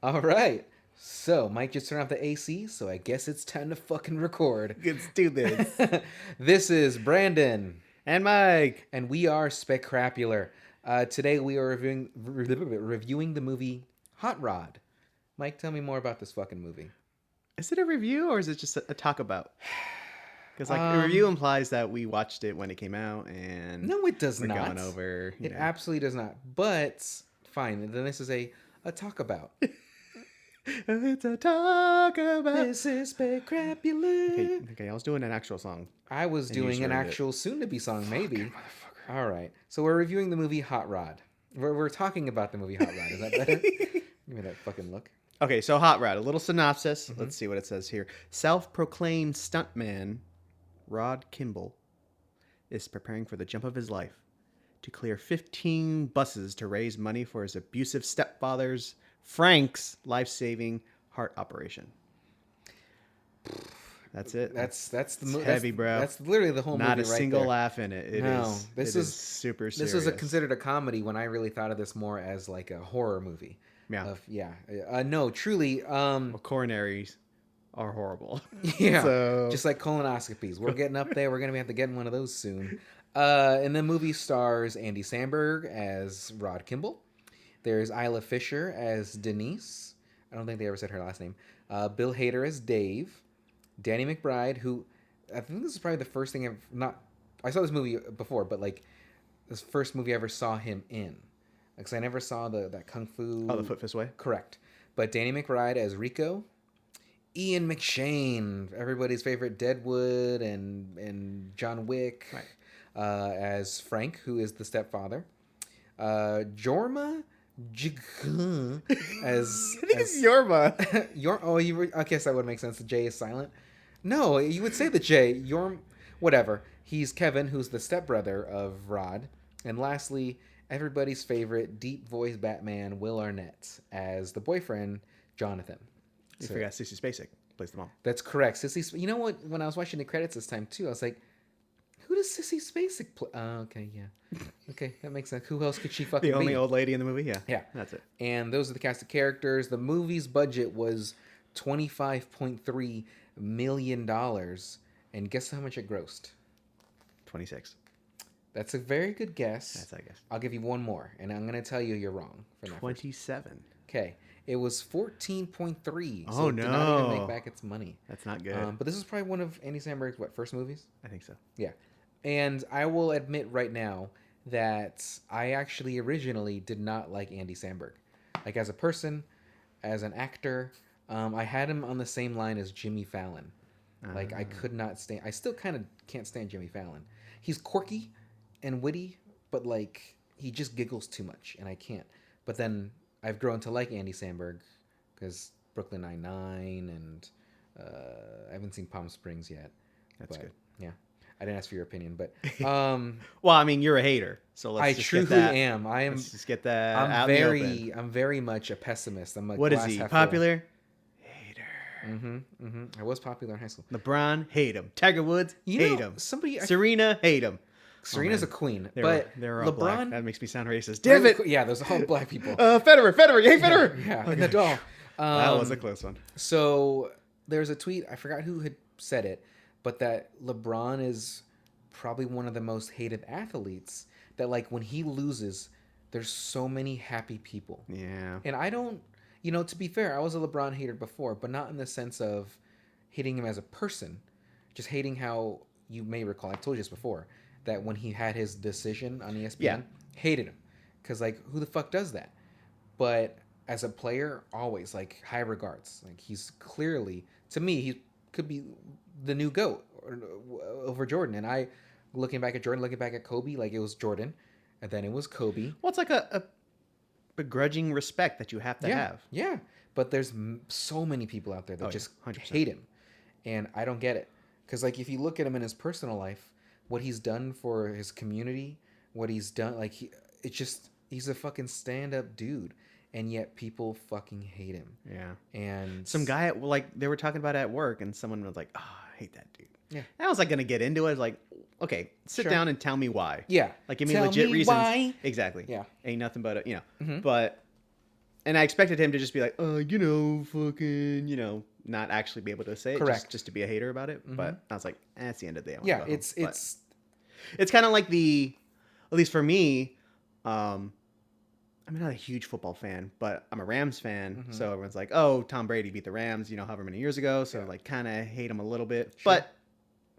All right. So, Mike just turned off the AC, so I guess it's time to fucking record. Let's do this. This is Brandon, And Mike. and we are Specrapular. Today we are reviewing the movie Hot Rod. Mike, tell me more about this fucking movie. Is it a review or is it just a talk about? Because a review implies that we watched it when it came out and No, it does we're not. going over. It absolutely does not. But fine, then this is a talk about. It's a talk about. This is Specrapular. Okay, I was doing an actual song. I was And you doing an ruined it. actual soon-to-be song, maybe. All right. So we're reviewing the movie Hot Rod. We're talking about the movie Hot Rod. Is that better? Give me that fucking look. Okay, so Hot Rod, a little synopsis. Let's see what it says here. Self-proclaimed stuntman Rod Kimball is preparing for the jump of his life to clear 15 buses to raise money for his abusive stepfather's, Frank's, life-saving heart operation. That's it. That's the movie. heavy, bro. That's literally the whole movie. Not a right single there. laugh in it. It is. This it is super serious. This was considered a comedy when I really thought of this more as like a horror movie. Yeah. No, truly. Well, coronaries are horrible. Yeah. So... Just like colonoscopies. We're getting up there. We're gonna have to get one of those soon. And the movie stars Andy Samberg as Rod Kimball. There's Isla Fischer as Denise. I don't think they ever said her last name. Bill Hader as Dave. Danny McBride, who I think this is probably the first thing I saw this movie before, but like this first movie I ever saw him in. Because I never saw that Kung Fu. Oh, the Foot Fist Way? Correct. But Danny McBride as Rico. Ian McShane, everybody's favorite Deadwood and John Wick, right. As Frank, who is the stepfather. Jorma as I think it's Jorma. I guess that would make sense. The J is silent. No, you would say the J. Whatever. He's Kevin, who's the stepbrother of Rod. And lastly, everybody's favorite deep voice Batman, Will Arnett, as the boyfriend, Jonathan. You forgot Sissy Spacek plays the mom. That's correct. Sissy. You know what? When I was watching the credits this time too, I was like, "Who does Sissy Spacek play?" Oh, okay, yeah, okay, that makes sense. Who else could she fucking be? The only old lady in the movie. Yeah, that's it. And those are the cast of characters. The movie's budget was $25.3 million, and guess how much it grossed? 26. That's a very good guess. That's, I guess. I'll give you one more, and I'm gonna tell you you're wrong. 27. Okay. It was 14.3. Oh, so it no. did not even make back its money. That's not good. But this is probably one of Andy Samberg's, first movies? I think so. Yeah. And I will admit right now that I actually originally did not like Andy Samberg. Like, as a person, as an actor, I had him on the same line as Jimmy Fallon. Like, I could not stand... I still kind of can't stand Jimmy Fallon. He's quirky and witty, but, like, he just giggles too much, and I can't. But then... I've grown to like Andy Samberg because Brooklyn Nine-Nine, and I haven't seen Palm Springs yet. That's good. Yeah, I didn't ask for your opinion, but well, I mean, you're a hater, so let's just truly get that. am. Let's just get that. I'm very much a pessimist. I'm like, what is he? Popular? Hater. I was popular in high school. LeBron, hate him. Tiger Woods, hate him. Serena, hate him. Serena's a queen, they're all LeBron. Black. That makes me sound racist. Damn it! Yeah, there's all black people. Federer, hey Federer. Yeah, okay. Nadal. That was a close one. So there's a tweet. I forgot who had said it, but that LeBron is probably one of the most hated athletes. That like when he loses, there's so many happy people. Yeah. And I don't. To be fair, I was a LeBron hater before, but not in the sense of hating him as a person, just hating how you may recall. I told you this before. That when he had his decision on ESPN, hated him. Because, like, who the fuck does that? But as a player, always, like, high regards. Like, he's clearly, to me, he could be the new GOAT over Jordan. And I, looking back at Jordan, looking back at Kobe, like, it was Jordan. And then it was Kobe. Well, it's like a begrudging respect that you have to have. Yeah. But there's so many people out there that just 100%. hate him. And I don't get it. Because, like, if you look at him in his personal life, what he's done for his community, what he's done, like, he's a fucking stand-up dude, and yet people fucking hate him. Yeah. And some guy, like, they were talking about it at work, and someone was like, "Oh, I hate that dude." Yeah. And I was like gonna get into it. Like, okay, sit down and tell me why. Yeah. Like, give me Tell legit me reasons. why. Exactly. Yeah. Ain't nothing but Mm-hmm. But And I expected him to just be like, fucking, not actually be able to say it, Correct. just to be a hater about it. Mhm. But I was like, that's the end of the day. I wanna Yeah, go home. it's kind of like at least for me, I'm not a huge football fan, but I'm a Rams fan. Mhm. So everyone's like, oh, Tom Brady beat the Rams, however many years ago. So Yeah. like kind of hate him a little bit, Sure. but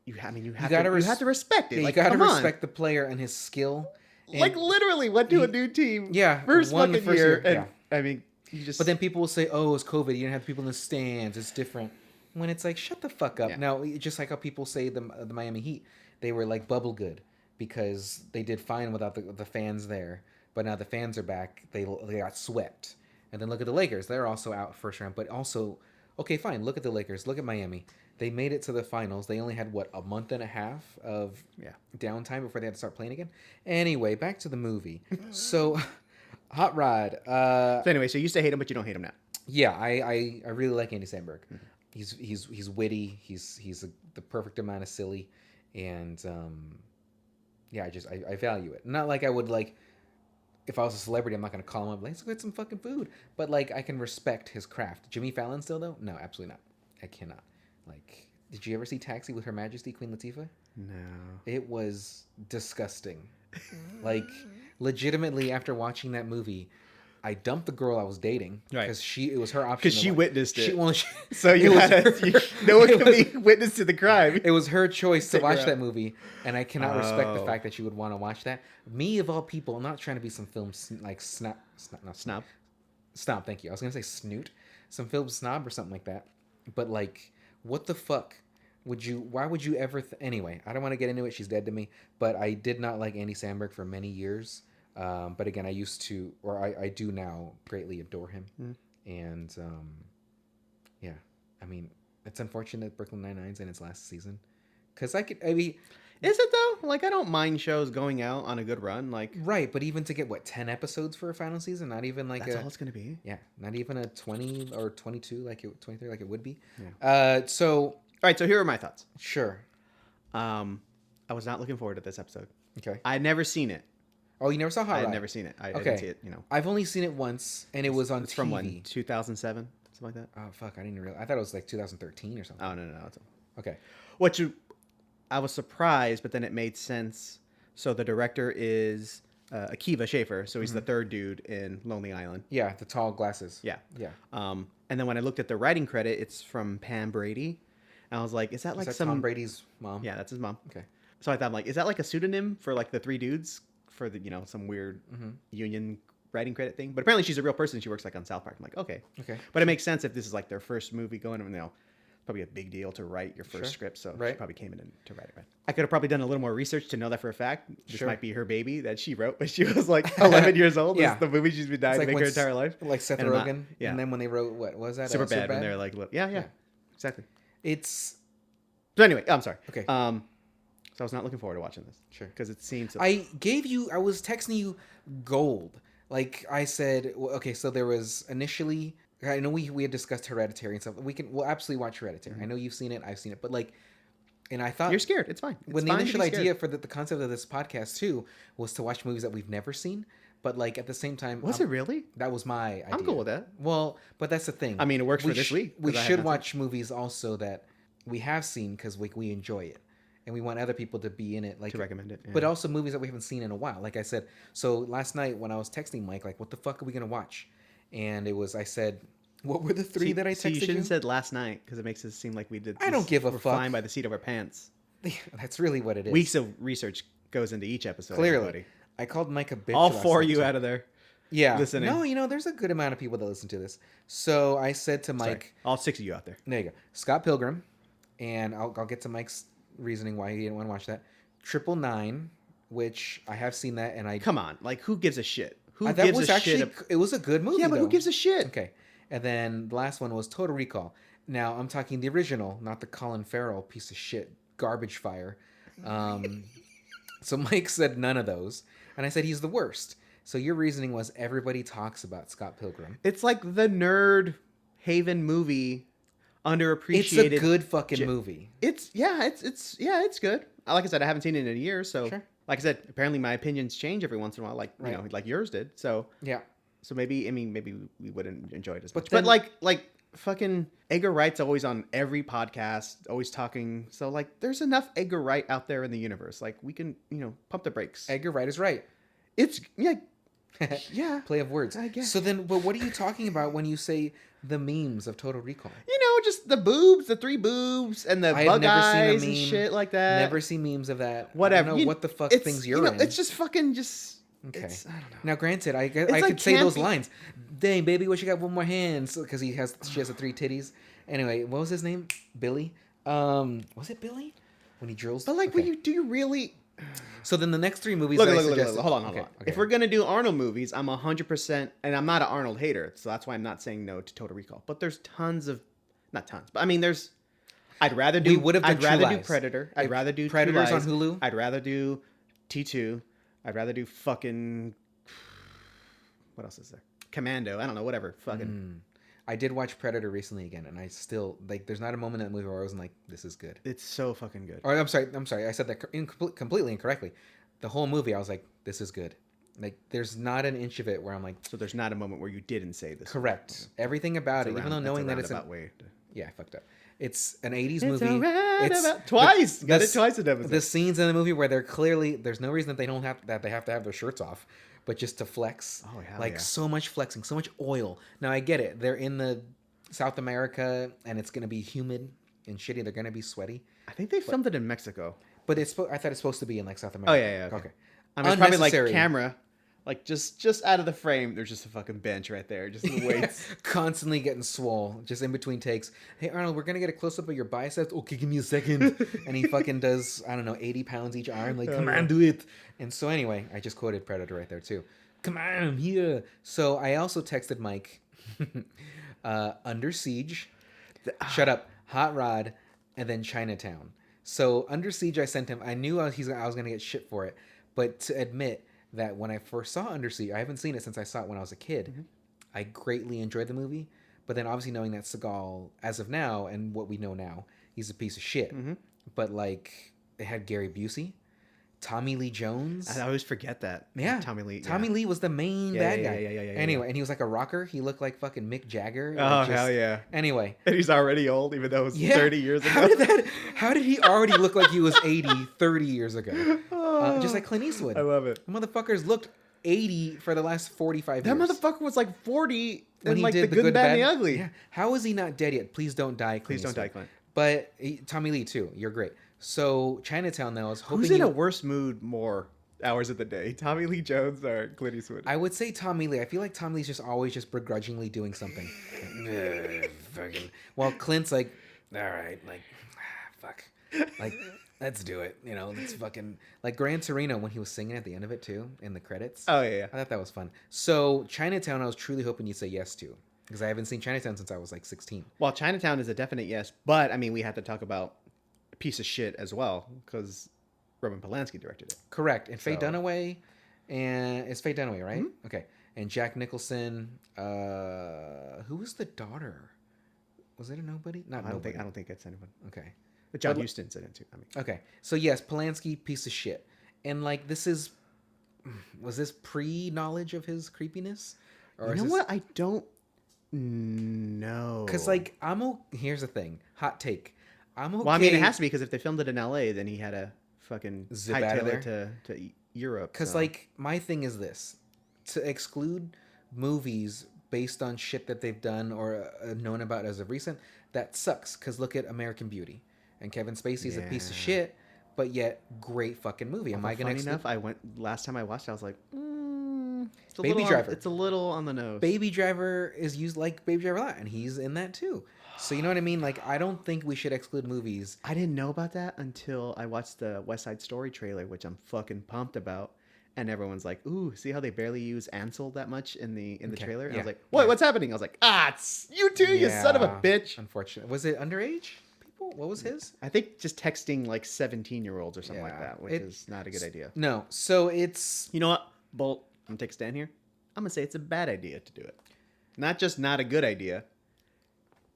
you have gotta to respect it. yeah, Like, you gotta come on. respect the player and his skill. Like And literally went to a new team. Yeah, First won the fucking first year. year, And yeah. I mean, you just. But then people will say, "Oh, it's COVID. You didn't have people in the stands. It's different." When it's like, shut the fuck up. Yeah. Now, just like how people say the Miami Heat, they were like bubble good because they did fine without the fans there. But now the fans are back. They got swept. And then look at the Lakers. They're also out first round. But also, okay, fine. Look at the Lakers. Look at Miami. They made it to the finals. They only had a month and a half of downtime before they had to start playing again. Anyway, back to the movie. So, Hot Rod. So anyway, so you used to hate him, but you don't hate him now. Yeah, I really like Andy Samberg. Mm-hmm. He's witty. He's the perfect amount of silly, and yeah, I value it. Not like I would like. If I was a celebrity, I'm not gonna call him up. Let's get some fucking food. But like, I can respect his craft. Jimmy Fallon still though? No, absolutely not. I cannot. Like, did you ever see Taxi with Her Majesty Queen Latifah? No. It was disgusting. Like, legitimately, after watching that movie, I dumped the girl I was dating because it was her option. Because she witnessed it. So no one can be witness to the crime. It was her choice to watch that movie, and I cannot respect the fact that she would want to watch that. Me of all people, I'm not trying to be some film like snob. Thank you. I was gonna say snoot, some film snob or something like that. But like, what the fuck would you? Why would you ever? Anyway, I don't want to get into it. She's dead to me. But I did not like Andy Samberg for many years. But again, I used to, or I do now, greatly adore him. And yeah, I mean, it's unfortunate Brooklyn Nine-Nine's in its last season. Because is it though? Like, I don't mind shows going out on a good run. Like, right, but even to get 10 episodes for a final season, not even like that's all it's gonna be. Yeah, not even a 20 or 22 23 like it would be. Yeah. So all right. So here are my thoughts. Sure. I was not looking forward to this episode. Okay. I had never seen it. Oh, you never saw Hot Rod? I had never seen it. I didn't see it. I've only seen it once, and it was on it's TV. From when? 2007, something like that. Oh fuck! I didn't realize. I thought it was like 2013 or something. Oh no. Okay. I was surprised, but then it made sense. So the director is Akiva Schaffer, so he's the third dude in Lonely Island. Yeah, the tall glasses. Yeah. Yeah. And then when I looked at the writing credit, it's from Pam Brady, and I was like, "Is that like some Tom Brady's mom?" Yeah, that's his mom. Okay. So I thought, I'm like, is that like a pseudonym for like the three dudes for the some weird union writing credit thing? But apparently she's a real person. She works like on South Park. I'm like, okay. But it makes sense if this is like their first movie going. Probably a big deal to write your first script, so she probably came in to write it. Right. I could have probably done a little more research to know that for a fact. This might be her baby that she wrote when she was like 11 years old. Yeah. This is the movie she's been dying to make her entire life. Like Seth Rogen. Yeah. And then when they wrote, what was that? Super Bad. When they were like, yeah, exactly. So anyway, I'm sorry. Okay. So I was not looking forward to watching this. Sure. Because it seems... I was texting you gold. Like I said, okay, so there was initially... I know we had discussed Hereditary and stuff. We'll absolutely watch Hereditary. I know you've seen it. I've seen it. But like... And I thought... You're scared. It's fine. When the initial idea for the concept of this podcast, too, was to watch movies that we've never seen. But like at the same time... Was it really? That was my idea. I'm cool with that. Well, but that's the thing. I mean, it works for this week. We should watch movies also that we have seen because we enjoy it. And we want other people to be in it, like to recommend it. Yeah. But also movies that we haven't seen in a while. Like I said, so last night when I was texting Mike, like, what the fuck are we gonna watch? And I said, what were the three that I texted you? You shouldn't have said last night because it makes it seem like we did. I don't give a fuck. Flying by the seat of our pants. That's really what it is. Weeks of research goes into each episode. Clearly, everybody. I called Mike a bitch. All four of you out of there. Yeah. Listening. No, there's a good amount of people that listen to this. So I said to Mike, all six of you out there. There you go, Scott Pilgrim, and I'll get to Mike's reasoning why he didn't want to watch that. 999, which I have seen that, and I come on, like who gives a shit? Who that gives was a actually shit? It was a good movie. Yeah, but though. who gives a shit? Okay, and then the last one was Total Recall. Now I'm talking the original, not the Colin Farrell piece of shit garbage fire. So Mike said none of those, and I said he's the worst. So your reasoning was everybody talks about Scott Pilgrim. It's like the nerd haven movie, underappreciated. It's a good fucking movie. It's good. Like I said, I haven't seen it in a year, so like I said, apparently my opinions change every once in a while, like like yours did. So yeah, So maybe we wouldn't enjoy it as much. But But like fucking Edgar Wright's always on every podcast, always talking. So like, there's enough Edgar Wright out there in the universe. Like we can pump the brakes. Edgar Wright is right. It's yeah. Play of words. I guess. So then, but what are you talking about when you say the memes of Total Recall? Just the boobs, the 3 boobs, and the bug eyes and shit like that. Never seen memes of that. Whatever. I don't know what the fuck things you're in. It's just fucking just. Okay. I don't know. Now, granted, I like could say those campy. lines. Dang, baby, wish you got one more hand, because she has the 3 titties. Anyway, what was his name? Billy. Was it Billy? When he drills. But like, okay. do you really? So then the next 3 movies. Look, that I look, suggested... hold on. Okay. If we're gonna do Arnold movies, I'm 100%, and I'm not an Arnold hater, so that's why I'm not saying no to Total Recall. But there's not tons, but I mean, there's. I'd rather do. I'd rather do Predator. I'd rather do Predators True on Lies. Hulu. I'd rather do T2. I'd rather do fucking. What else is there? Commando. I don't know. Whatever. Fucking. I did watch Predator recently again, and I still like. There's not a moment in the movie where I wasn't like, "This is good." It's so fucking good. Or I'm sorry. I said that completely incorrectly. The whole movie, I was like, "This is good." Like, there's not an inch of it where I'm like. So there's not a moment where you didn't say this. Correct. Everything about it, even though knowing that it's a way. yeah, I fucked up. It's an 80s movie. Twice. Got it twice in episode. The scenes in the movie where there's no reason that they have to have their shirts off, but just to flex. Oh, hell like yeah. so much flexing, so much oil. Now I get it. They're in the South America and it's gonna be humid and shitty. They're gonna be sweaty. I think they filmed it in Mexico. But I thought it's supposed to be in like South America. Oh yeah. Okay. I mean, probably like camera. Like just out of the frame, there's just a fucking bench right there, just the weights. Constantly getting swole, just in between takes. Hey Arnold, we're gonna get a close up of your biceps. Okay, give me a second. And he fucking does 80 pounds each arm. Like, come on, do it. And so anyway, I just quoted Predator right there too. Come on, I'm here. So I also texted Mike, Under Siege, Shut Up, Hot Rod, and then Chinatown. So Under Siege, I sent him. I knew I was gonna get shit for it, but to admit that when I first saw Under Siege, I haven't seen it since I saw it when I was a kid. Mm-hmm. I greatly enjoyed the movie, but then obviously knowing that Seagal, as of now, and what we know now, he's a piece of shit. Mm-hmm. But like, it had Gary Busey, Tommy Lee Jones. I always forget that. Yeah, Tommy Lee. Tommy Lee was the main bad guy. Yeah. Anyway, and he was like a rocker. He looked like fucking Mick Jagger. Oh hell yeah. Anyway, and he's already old, even though it was 30 years ago. How did he already look like he was 80 30 years ago? Just like Clint Eastwood. I love it. The motherfuckers looked 80 for the last 45 years. That motherfucker was like 40 when he like did the good, bad, and the ugly. Yeah. How is he not dead yet? Please don't die, Clint. Please don't die, Clint. But Tommy Lee too. You're great. So Chinatown, though, I was hoping. Who's in a worse mood more hours of the day? Tommy Lee Jones or Clint Eastwood? I would say Tommy Lee. I feel like Tommy Lee's just always just begrudgingly doing something. While Clint's like, all right, like, fuck, like, let's do it. Let's fucking like Gran Torino when he was singing at the end of it too in the credits. Oh yeah. I thought that was fun. So Chinatown, I was truly hoping you'd say yes to, because I haven't seen Chinatown since I was like 16. Well, Chinatown is a definite yes, but I mean we have to talk about a piece of shit as well because Roman Polanski directed it. Correct. And Faye Dunaway, and it's Faye Dunaway, right? Mm-hmm. Okay. And Jack Nicholson. Who was the daughter? Was it a nobody? Not nobody. I don't think it's anyone. Okay. But John Huston's in it too. Okay. So yes, Polanski, piece of shit. And like was this pre-knowledge of his creepiness? Or you know what? I don't know. Because like here's the thing. Hot take. I'm okay. Well, I mean, it has to be because if they filmed it in LA, then he had a fucking zip out of there to Europe. Because like my thing is this: to exclude movies based on shit that they've done or known about as of recent, that sucks. Because look at American Beauty, and Kevin Spacey's a piece of shit, but yet great fucking movie. Am I gonna? Funny enough, last time I watched it, I was like, it's a Baby Driver. It's a little on the nose. Baby Driver is used like Baby Driver a lot, and he's in that too. So you know what I mean? Like, I don't think we should exclude movies. I didn't know about that until I watched the West Side Story trailer, which I'm fucking pumped about. And everyone's like, "Ooh, see how they barely use Ansel that much in the trailer?" And I was like, "What? What's happening?" I was like, "It's you too, you son of a bitch." Unfortunately, was it underage people? What was his? I think just texting like 17-year-olds or something like that, which is not a good idea. No, so it's you know what, Bolt. I'm gonna take a stand here. I'm gonna say it's a bad idea to do it. Not just not a good idea.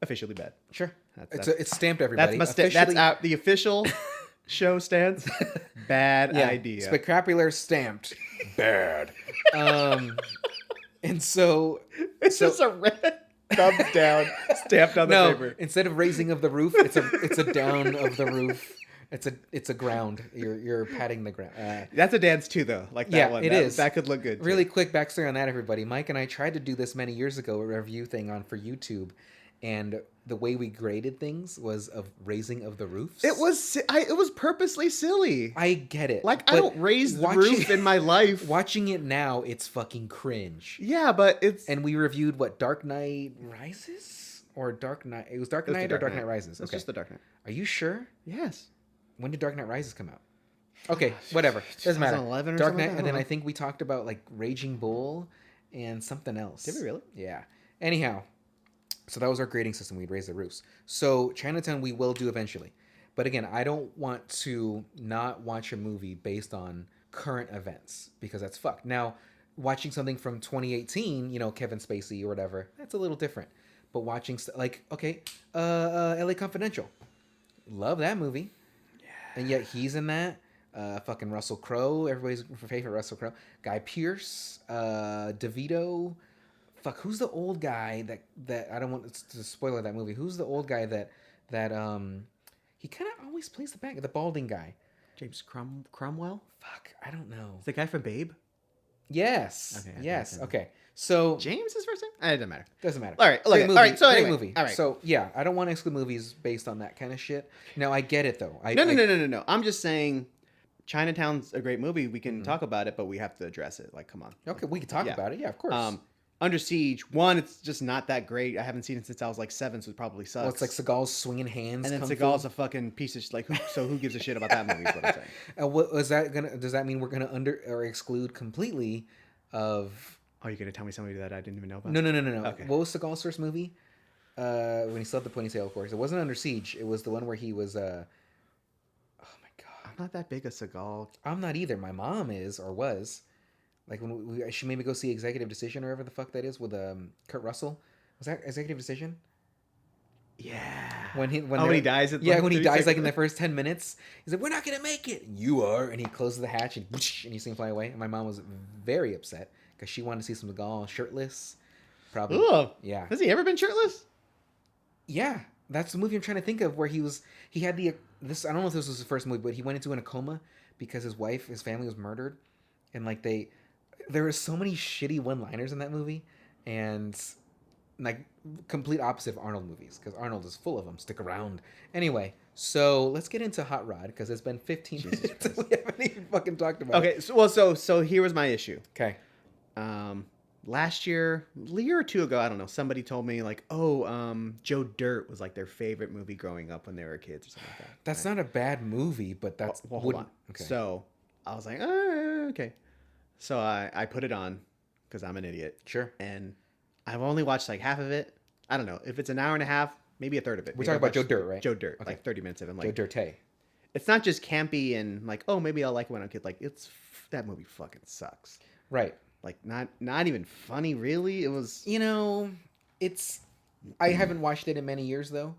Officially bad. Sure. It's stamped everybody. That's out. The official show stance. Bad idea. Spectacular stamped. Bad. And so It's just a red thumbs down stamped on the no, paper. instead of raising of the roof, it's a down of the roof. It's a ground. You're patting the ground. That's a dance too, though. Like that Yeah, one. it is. That could look good. Really too. quick backstory on that, everybody. Mike and I tried to do this many years ago, a review thing for YouTube, and the way we graded things was of raising of the roofs. It was purposely silly. I get it. Like, I but don't raise the watching- roof in my life. Watching it now, it's fucking cringe. Yeah, but it's... And we reviewed what, Dark Knight Rises or Dark Knight? It was Dark Knight or Dark Knight Rises. It's just the Dark Knight. Are you sure? Yes. When did Dark Knight Rises come out? Okay, whatever. Doesn't matter. 2011 or Dark something Knight, like that? and then I I don't think we talked about like Raging Bull and something else. Did we really? Yeah. Anyhow, so that was our grading system. We'd raise the roofs. So Chinatown we will do eventually. But again, I don't want to not watch a movie based on current events because that's fucked. Now, watching something from 2018, Kevin Spacey or whatever, that's a little different. But watching LA Confidential. Love that movie. Yeah. And yet he's in that. Fucking Russell Crowe, everybody's favorite Russell Crowe. Guy Pearce, DeVito. Fuck, who's the old guy that I don't want to spoil that movie. Who's the old guy that he kind of always plays the balding guy. James Cromwell? Fuck, I don't know. Is the guy from Babe? Yes. Okay, yes. okay. Okay. So James is first name? It doesn't matter. Doesn't matter. All right. Great Okay. movie. All right. So Great anyway. movie. All right. So yeah, I don't want to exclude movies based on that kind of shit. No, I get it though. No. I'm just saying, Chinatown's a great movie. We can talk about it, but we have to address it. Like, come on. Okay, we can talk about it. Yeah, of course. Under Siege, one, it's just not that great. I haven't seen it since I was like 7, so it probably sucks. Well, it's like Seagal's swinging hands. And then kung Seagal's fu. a fucking piece of so who gives a shit about that movie? Is what I'm saying. Does that mean we're gonna under or exclude completely of? Oh, you're gonna tell me somebody that I didn't even know about? No. Okay. What was Seagal's first movie? When he still had the ponytail, of course. It wasn't Under Siege. It was the one where he was. Oh my god. I'm not that big a Seagal. I'm not either. My mom is or was. Like when she made me go see Executive Decision or whatever the fuck that is with Kurt Russell. Was that Executive Decision? Yeah. When he dies at when he dies like in the first 10 minutes, he's like, "We're not gonna make it." You are, and he closes the hatch and you see him fly away. And my mom was very upset because she wanted to see some Seagal shirtless. Probably. Ugh. Yeah. Has he ever been shirtless? Yeah, that's the movie I'm trying to think of where he had this. I don't know if this was his first movie, but he went into a coma because his family was murdered, and like there were so many shitty one-liners in that movie, and like complete opposite of Arnold movies because Arnold is full of them. Stick around. Anyway, so let's get into Hot Rod because it's been 15 minutes and we haven't even fucking talked about it. Okay, so here was my issue. Okay. Last year, a year or two ago, I don't know, somebody told me like, Joe Dirt was like their favorite movie growing up when they were kids or something like that. That's not a bad movie, but that's hold on. Okay. So I was like, okay. So I put it on because I'm an idiot. Sure. And I've only watched like half of it. I don't know. If it's an hour and a half, maybe a third of it. We're talking about Joe Dirt, right? Joe Dirt. Okay. Like 30 minutes of him. Like, Joe Dirt. It's not just campy and like, oh, maybe I'll like it when I'm a kid. Like, that movie fucking sucks. Right. Like, not even funny, really. It was... I haven't watched it in many years, though.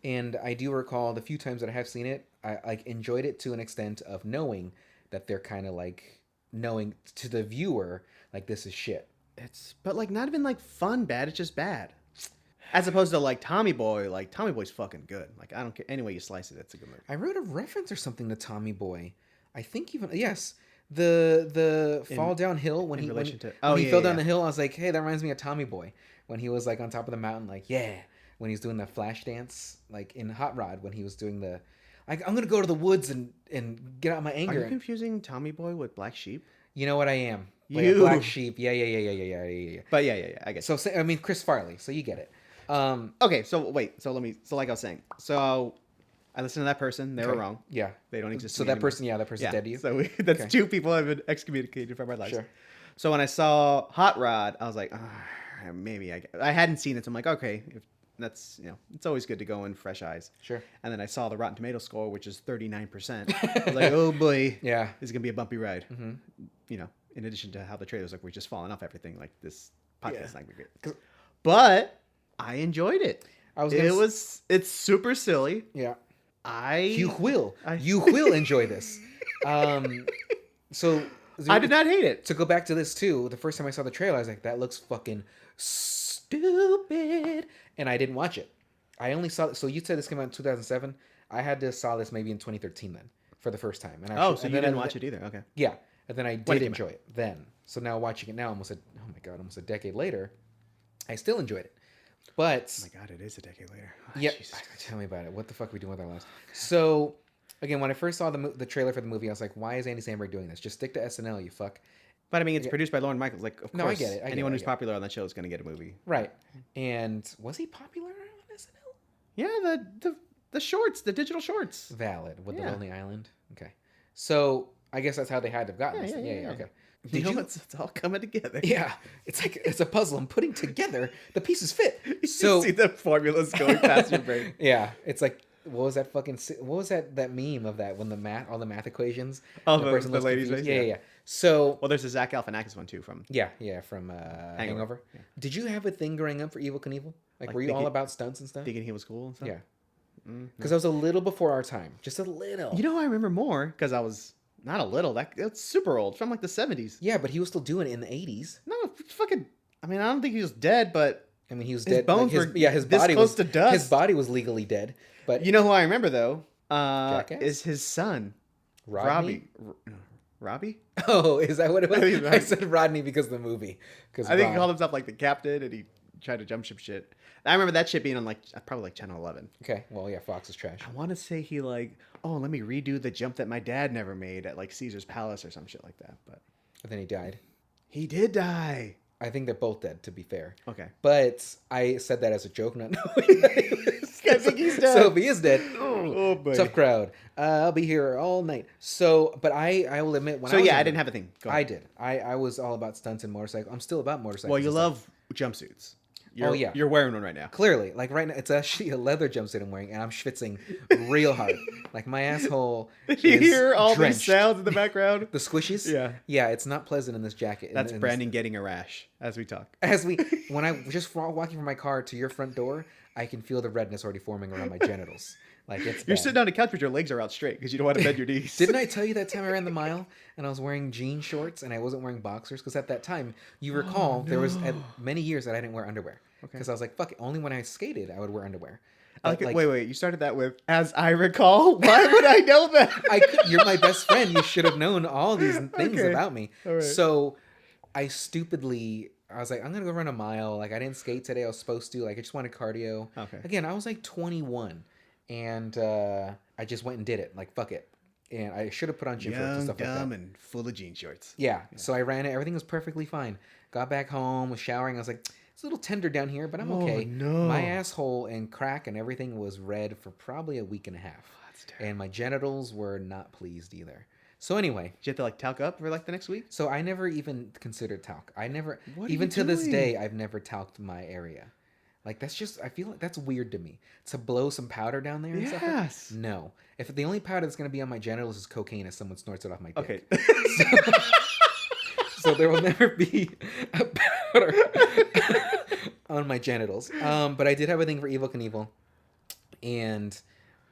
And I do recall the few times that I have seen it, I like enjoyed it to an extent of knowing that they're kind of like knowing to the viewer, like, this is shit. But like not even like fun bad. It's just bad. As opposed to like Tommy Boy. Like Tommy Boy's fucking good. Like I don't care. Any way you slice it, it's a good movie. I wrote a reference or something to Tommy Boy. I think even... Yes. The fall downhill when he fell down the hill, I was like, hey, that reminds me of Tommy Boy when he was like on top of the mountain, like, yeah, when he's doing the flash dance, like in Hot Rod when he was doing the, like, I'm gonna go to the woods and get out my anger. Are you confusing Tommy Boy with Black Sheep? You know what I am? Like Black Sheep, yeah. But yeah, I guess. So I mean Chris Farley, so you get it. Okay, so like I was saying, so I listened to that person. They were wrong. Yeah. They don't exist. So that person, that person's dead to you? So that's two people I've been excommunicated from our lives. Sure. So when I saw Hot Rod, I was like, maybe I hadn't seen it. So I'm like, okay, if that's, it's always good to go in fresh eyes. Sure. And then I saw the Rotten Tomato score, which is 39%. I was like, oh boy. Yeah. This is going to be a bumpy ride. Mm-hmm. In addition to how the trailers look, we're just falling off everything. Like this podcast is not going to be great. But I enjoyed it. It's super silly. Yeah. You will enjoy this. So I did not hate it. To go back to this too, the first time I saw the trailer, I was like, that looks fucking stupid, and I didn't watch it. I only saw it. So you said this came out in 2007. I had to saw this maybe in 2013 then for the first time. And so you didn't watch it either. Okay. Yeah, and then I did enjoy it then. So now watching it now, almost a decade later, I still enjoyed it. But oh my god, it is a decade later. Oh, yeah, tell me about it. What the fuck are we doing with our lives? So again, when I first saw the trailer for the movie, I was like, why is Andy Samberg doing this? Just stick to SNL, you fuck. But I mean, it's produced by Lorne Michaels. Like, of course, I get it. Anyone who's popular on that show is going to get a movie. Right. And was he popular on SNL? Yeah, the shorts, the digital shorts. Valid. With the Lonely Island. Okay. So I guess that's how they had to have gotten this. Yeah. Okay. It's all coming together. Yeah. It's like it's a puzzle. I'm putting together the pieces fit. You see the formulas going past your brain. Yeah. It's like, what was that meme of that when all the math equations? Oh, the ladies' race? Yeah. So there's a Zach Galifianakis one too from from Hangover. Yeah. Did you have a thing growing up for Evel Knievel? Like were you all about stunts and stuff? Thinking he was cool and stuff? Yeah. Because I was a little before our time, just a little. You know, I remember more because I was not a little. That's super old, from like the 70s. Yeah, but he was still doing it in the 80s. No, fucking. I mean, I don't think he was dead, but I mean, he was his dead. bones were his this body close was to dust. His body was legally dead. But you know who I remember though? Jackass? Is his son, Rodney? Robbie? Oh, is that what it was? I said Rodney because of the movie. I think he called himself like the captain, and he tried to jump ship. I remember that shit being on probably like Channel 11. Okay, well yeah, Fox is trash. I want to say he let me redo the jump that my dad never made at like Caesar's Palace or some shit like that. But then he died. He did die. I think they're both dead, to be fair. Okay. But I said that as a joke, not knowing that he was. I think he's dead. So if he is dead, oh boy. Tough crowd. I'll be here all night. So, but I will admit when I didn't have a thing. I did. I was all about stunts and motorcycles. I'm still about motorcycles. Well, you love jumpsuits. You're wearing one right now. Clearly, like right now, it's actually a leather jumpsuit I'm wearing, and I'm schwitzing real hard. Like my asshole. You hear all drenched. these sounds in the background. The squishies. Yeah, it's not pleasant in this jacket. That's Brandon getting a rash as we talk. When I just walking from my car to your front door, I can feel the redness already forming around my genitals. Like you're sitting on the couch, but your legs are out straight because you don't want to bend your knees. Didn't I tell you that time I ran the mile and I was wearing jean shorts and I wasn't wearing boxers? Because at that time, you recall, there was many years that I didn't wear underwear. Because I was like, fuck it. Only when I skated, I would wear underwear. But wait. You started that with, as I recall? Why would I know that? You're my best friend. You should have known all these things about me. Right. So I was like, I'm going to go run a mile. Like, I didn't skate today. I was supposed to. Like, I just wanted cardio. Okay. Again, I was like 21. And I just went and did it. Like, fuck it. And I should have put on gym shorts and stuff like that. Dumb, and full of jean shorts. Yeah. So I ran it. Everything was perfectly fine. Got back home, was showering. I was like, it's a little tender down here, but I'm okay. No. My asshole and crack and everything was red for probably a week and a half. That's terrible. And my genitals were not pleased either. So anyway. Did you have to like talc up for like the next week? So I never even considered talc. What even to this day, I've never talked my area. Like that's just, I feel like that's weird to me. To blow some powder down there and stuff like that? No. If the only powder that's going to be on my genitals is cocaine if someone snorts it off my dick. Okay. So there will never be a powder on my genitals. But I did have a thing for Evel Knievel. And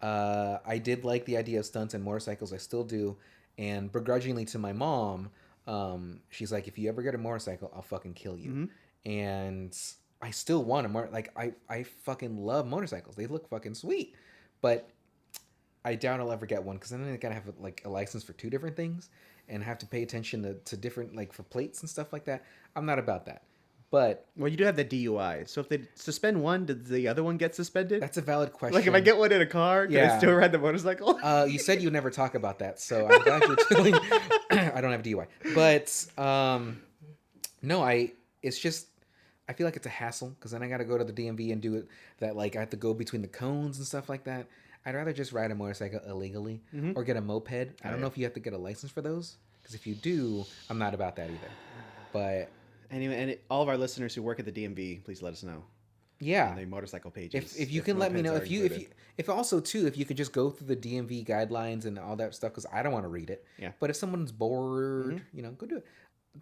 I did like the idea of stunts and motorcycles. I still do. And begrudgingly to my mom, she's like, if you ever get a motorcycle, I'll fucking kill you. Mm-hmm. And I still want a I fucking love motorcycles. They look fucking sweet. But I doubt I'll ever get one because then I gotta have like a license for two different things and have to pay attention to different, like for plates and stuff like that. I'm not about that. But well, you do have the DUI. So if they suspend one, did the other one get suspended? That's a valid question. Like if I get one in a car, can I still ride the motorcycle? You said you never talk about that, so I'm glad you're telling. I don't have DUI, but no, it's just I feel like it's a hassle because then I got to go to the DMV and do it. That like I have to go between the cones and stuff like that. I'd rather just ride a motorcycle illegally or get a moped. I don't know if you have to get a license for those because if you do, I'm not about that either. But anyway, and all of our listeners who work at the DMV, please let us know. Yeah, on the motorcycle pages. If you can let me know if also too if you could just go through the DMV guidelines and all that stuff because I don't want to read it. Yeah. But if someone's bored, go do it.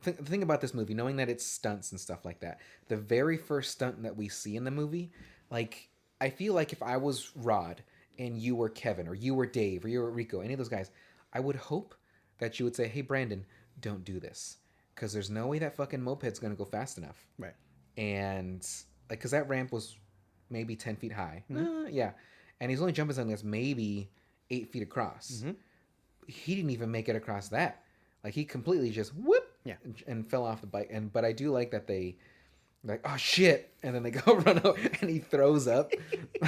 The thing about this movie, knowing that it's stunts and stuff like that, the very first stunt that we see in the movie, like I feel like if I was Rod and you were Kevin or you were Dave or you were Rico, any of those guys, I would hope that you would say, "Hey Brandon, don't do this because there's no way that fucking moped's gonna go fast enough. Right. And like, because that ramp was maybe 10 feet high. Mm-hmm. Yeah. And he's only jumping something that's maybe 8 feet across. Mm-hmm. He didn't even make it across that. Like, he completely just whoop and fell off the bike. But I do like that they like, oh shit, and then they go run over and he throws up.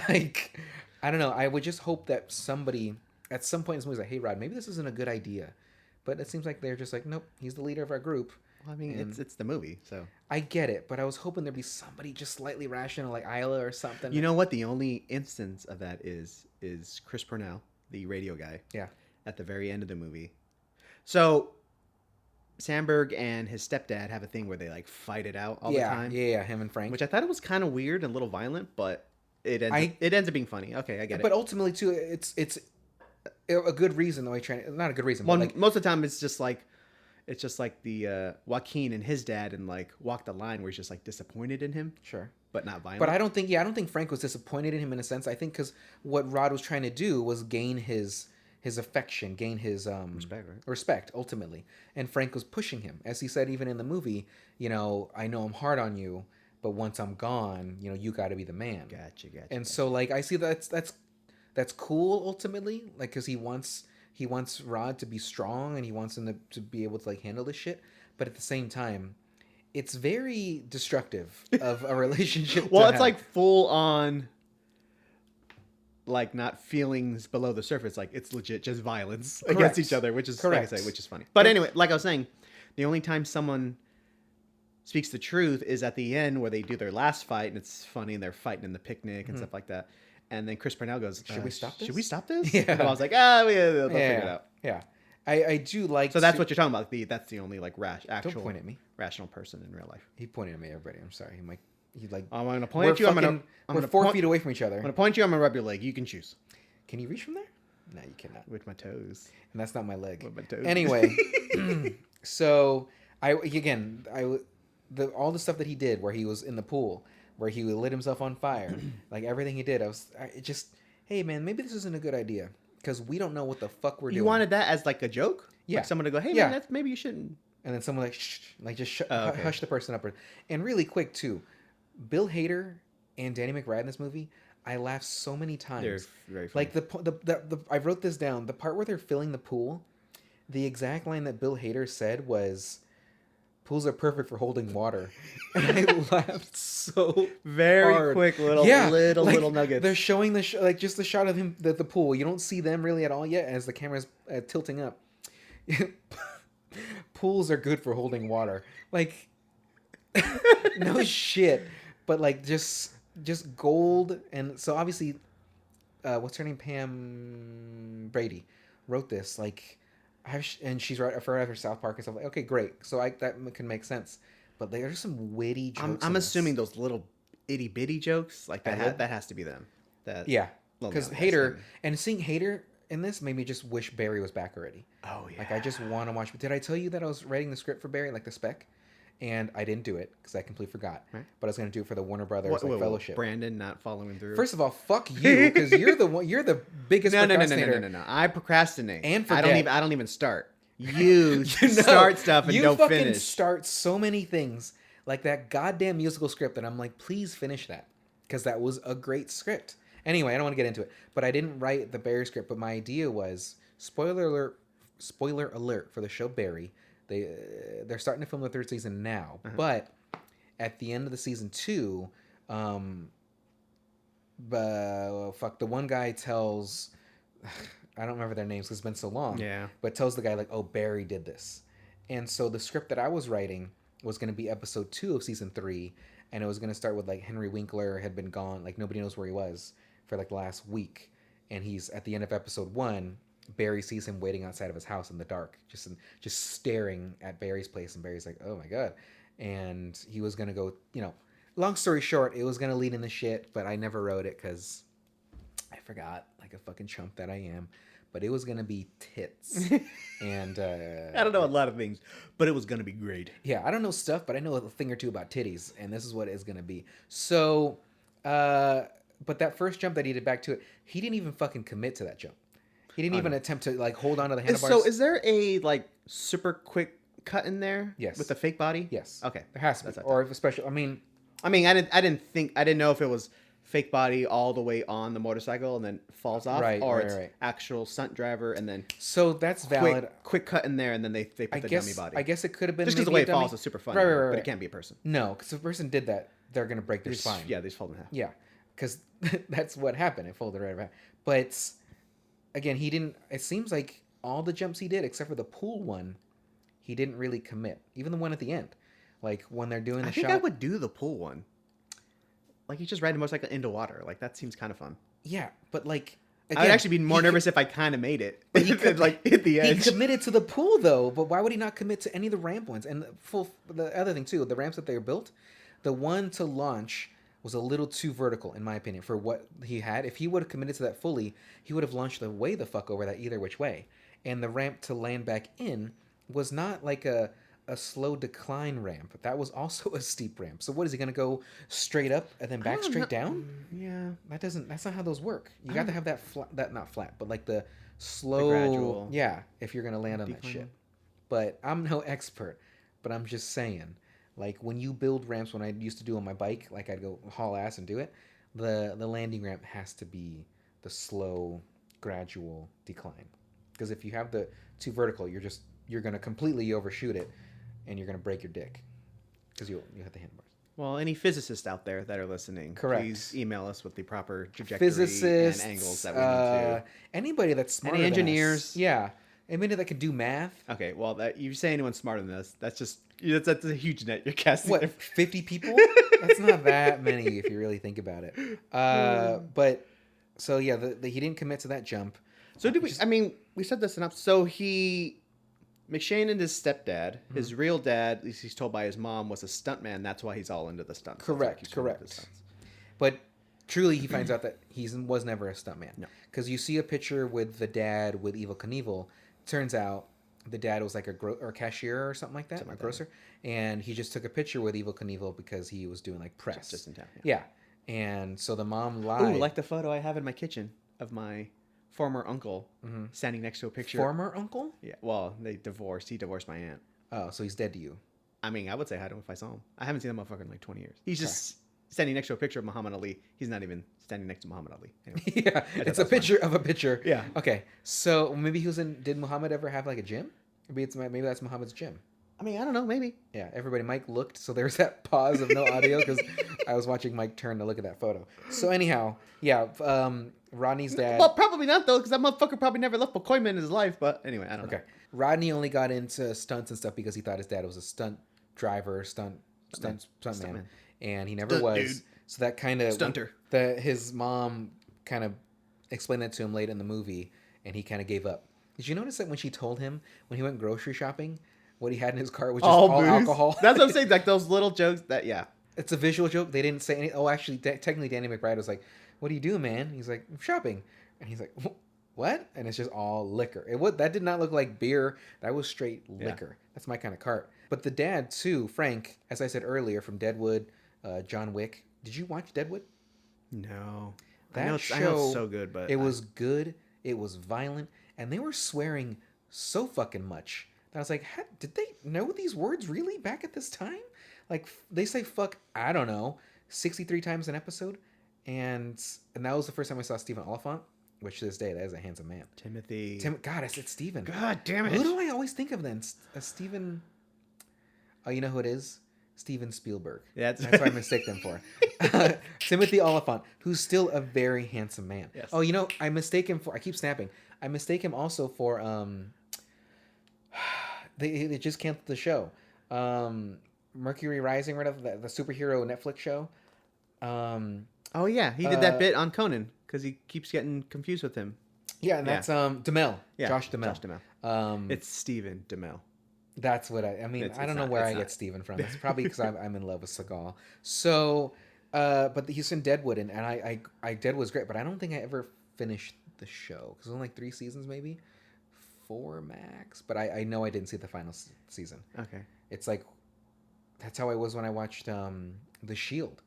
Like, I don't know. I would just hope that somebody at some point in this movie is like, hey Rod, maybe this isn't a good idea. But it seems like they're just like, nope, he's the leader of our group. Well, I mean, it's the movie, so I get it, but I was hoping there'd be somebody just slightly rational, like Isla or something. you know what? The only instance of that is Chris Parnell, the radio guy. Yeah. At the very end of the movie. So Samberg and his stepdad have a thing where they like fight it out all the time. Yeah, him and Frank. Which I thought it was kind of weird and a little violent, but it ends up being funny. Okay, I get it. But ultimately, too, it's a good reason though. Not a good reason. Well, but like, most of the time it's just like the Joaquin and his dad and like Walk the Line, where he's just like disappointed in him, sure, but not violent. But I don't think Frank was disappointed in him in a sense. I think because what Rod was trying to do was gain his affection, gain his respect ultimately, and Frank was pushing him, as he said even in the movie. You know, I know I'm hard on you, but once I'm gone, you know, you got to be the man. Gotcha. And so like I see that's cool ultimately, like because he wants Rod to be strong and he wants him to be able to like handle this shit, but at the same time, it's very destructive of a relationship. Well, it's like full on. Like not feelings below the surface, like it's legit just violence against each other, which is correct. Like I say, which is funny. But anyway, like I was saying, the only time someone speaks the truth is at the end where they do their last fight, and it's funny, and they're fighting in the picnic and stuff like that. And then Chris Parnell goes, "Should we stop this? Should we stop this?" Yeah. And I was like, they'll figure it out. Yeah, I do like. So that's what you're talking about. That's the only like actual Don't point at me. Rational person in real life. He pointed at me, everybody. I'm sorry. He like. I'm gonna point at you. We're 4 feet away from each other. I'm gonna point at you. I'm gonna rub your leg. You can choose. Can you reach from there? No, you cannot. With my toes. And that's not my leg. With my toes. Anyway, so all the stuff that he did, where he was in the pool, where he lit himself on fire, like everything he did, hey man, maybe this isn't a good idea because we don't know what the fuck we're doing. You wanted that as like a joke? Yeah. Like someone to go, hey man, maybe you shouldn't. And then someone like, shh, like just hush the person up. And really quick too, Bill Hader and Danny McBride in this movie, I laughed so many times. They're very funny. Like the I wrote this down. The part where they're filling the pool, the exact line that Bill Hader said was, "Pools are perfect for holding water," and I laughed so very hard. Quick little nuggets. They're showing like just the shot of him the pool. You don't see them really at all yet as the camera's tilting up. Pools are good for holding water. Like, no shit, but like just gold. And so obviously what's her name, Pam Brady, wrote this, like and she's right for her South Park and stuff. Like, okay, great, so that can make sense, but there's some witty jokes. I'm assuming those little itty bitty jokes like that that has to be them. Because Hader, and seeing Hader in this made me just wish Barry was back already. Oh yeah, like I just want to watch. Did I tell you that I was writing the script for Barry, like the spec? And I didn't do it because I completely forgot. Right. But I was going to do it for the Warner Brothers Fellowship. Brandon not following through. First of all, fuck you, because you're the biggest procrastinator. No. I procrastinate and forget. I don't even start. You start stuff and don't finish. You fucking start so many things, like that goddamn musical script, and I'm like, please finish that, because that was a great script. Anyway, I don't want to get into it, but I didn't write the Barry script. But my idea was, spoiler alert for the show Barry. They're starting to film the third season now, but at the end of the season 2, the one guy tells, I don't remember their names because it's been so long. Yeah. But tells the guy like, oh, Barry did this, and so the script that I was writing was going to be episode 2 of season 3, and it was going to start with like Henry Winkler had been gone, like nobody knows where he was for like the last week, and he's at the end of episode 1. Barry sees him waiting outside of his house in the dark, just staring at Barry's place, and Barry's like, oh my god. And he was gonna go, long story short, it was gonna lead into shit, but I never wrote it because I forgot, like a fucking chump that I am. But it was gonna be tits. And I don't know a lot of things, but it was gonna be great. Yeah, I don't know stuff, but I know a thing or two about titties, and this is what it's gonna be. So but that first jump that he did, back to it, he didn't even fucking commit to that jump. He didn't even attempt to like hold on to the handlebars. So is there a like super quick cut in there? Yes. With the fake body? Yes. Okay. There has to be. That's Or if a special. I didn't know if it was fake body all the way on the motorcycle and then falls off, or it's actual stunt driver and then so that's valid. Quick cut in there and then they put the dummy body. I guess it could have been just because the way it falls is super funny, right. But it can't be a person. No, because if a person did that, they're gonna break their spine. Yeah, they just fall in half. Yeah, because that's what happened. It folded right back. But again, he didn't. It seems like all the jumps he did, except for the pool one, he didn't really commit. Even the one at the end, like when they're doing the shot. I think I would do the pool one. Like, he's just riding a motorcycle into water. Like, that seems kind of fun. Yeah, but like... Again, I'd actually be more nervous if I kind of made it. But he could, like, hit the edge. He committed to the pool, though. But why would he not commit to any of the ramp ones? And the other thing, too, the ramps that they were built, the one to launch was a little too vertical, in my opinion, for what he had. If he would have committed to that fully, he would have launched way the fuck over that either which way. And the ramp to land back in was not like a slow decline ramp. That was also a steep ramp. So what is he going to go straight up and then back straight down? Yeah, that's not how those work. You got to have that not flat, but like the slow, the gradual. Yeah, if you're going to land on that shit. But I'm no expert, but I'm just saying, like when you build ramps, when I used to do on my bike, like I'd go haul ass and do it, the landing ramp has to be the gradual decline. Because if you have the too vertical, you're going to completely overshoot it. And you're going to break your dick because you hit the handlebars. Well, any physicists out there that are listening, correct, please email us with the proper trajectory and angles that we need to. Anybody that's smart. Any engineers? Yeah. Anybody that could do math. Okay, well, you say anyone smarter than us, that's a huge net you're casting. What, 50 people? That's not that many if you really think about it. But, so yeah, he didn't commit to that jump. So we said the synopsis. So McShane and his stepdad, his real dad, at least he's told by his mom, was a stuntman. That's why he's all into the stunts. Correct. But truly, he finds out that he was never a stuntman. No. Because you see a picture with the dad with Evel Knievel. Turns out the dad was like a cashier or something like that, a grocer. And he just took a picture with Evel Knievel because he was doing like press. Just in town. Yeah. And so the mom lied. Ooh, like the photo I have in my kitchen of my former uncle standing next to a picture. Former uncle? Yeah. Well, they divorced. He divorced my aunt. Oh, so he's dead to you. I mean, I would say hi to him if I saw him. I haven't seen that motherfucker in like 20 years. He's just standing next to a picture of Muhammad Ali. He's not even standing next to Muhammad Ali. Anyway, yeah, it's a picture of a picture. Yeah. Okay. So maybe he was in. Did Muhammad ever have like a gym? Maybe that's Muhammad's gym. I mean, I don't know. Maybe. Yeah. Everybody. Mike looked. So there's that pause of no audio because I was watching Mike turn to look at that photo. So anyhow, yeah. Rodney's dad. Well, probably not though, because that motherfucker probably never left Bokoyman in his life. But anyway, I don't know. Okay. Rodney only got into stunts and stuff because he thought his dad was a stunt driver, stuntman, and he never was. Dude. So that kind of stunter. His mom kind of explained that to him late in the movie, and he kind of gave up. Did you notice that when she told him when he went grocery shopping, what he had in his car was just all alcohol? That's what I'm saying. Like those little jokes. It's a visual joke. They didn't say any. Oh, actually, technically, Danny McBride was like, "What do you do, man?" He's like, "I'm shopping," and he's like, "What?" And it's just all liquor. That did not look like beer. That was straight liquor. Yeah. That's my kind of cart. But the dad too, Frank, as I said earlier, from Deadwood, John Wick. Did you watch Deadwood? No. That I know show it's so good, but it was good. It was violent, and they were swearing so fucking much that I was like, did they know these words really back at this time? Like they say fuck, I don't know, 63 times an episode, and that was the first time I saw Stephen Oliphant, which to this day that is a handsome man. God, I said Stephen. God damn it. Who do I always think of then? Stephen. Oh, you know who it is? Steven Spielberg. That's what I mistake them for. Timothy Oliphant, who's still a very handsome man. Yes. Oh, I mistake him for. I keep snapping. I mistake him also for. They just canceled the show. Mercury Rising, right? The superhero Netflix show. Oh yeah, he did that bit on Conan because he keeps getting confused with him. Yeah, and that's DeMille. Yeah, Josh DeMille. It's Stephen DeMille. That's what I mean. I don't know where I get Steven from. It's probably because I'm in love with Seagal. So, but he's in Deadwood, and I Deadwood's great, but I don't think I ever finished the show because it was only like 3 seasons, maybe 4 max. But I know I didn't see the final season. Okay, it's like that's how I was when I watched The Shield,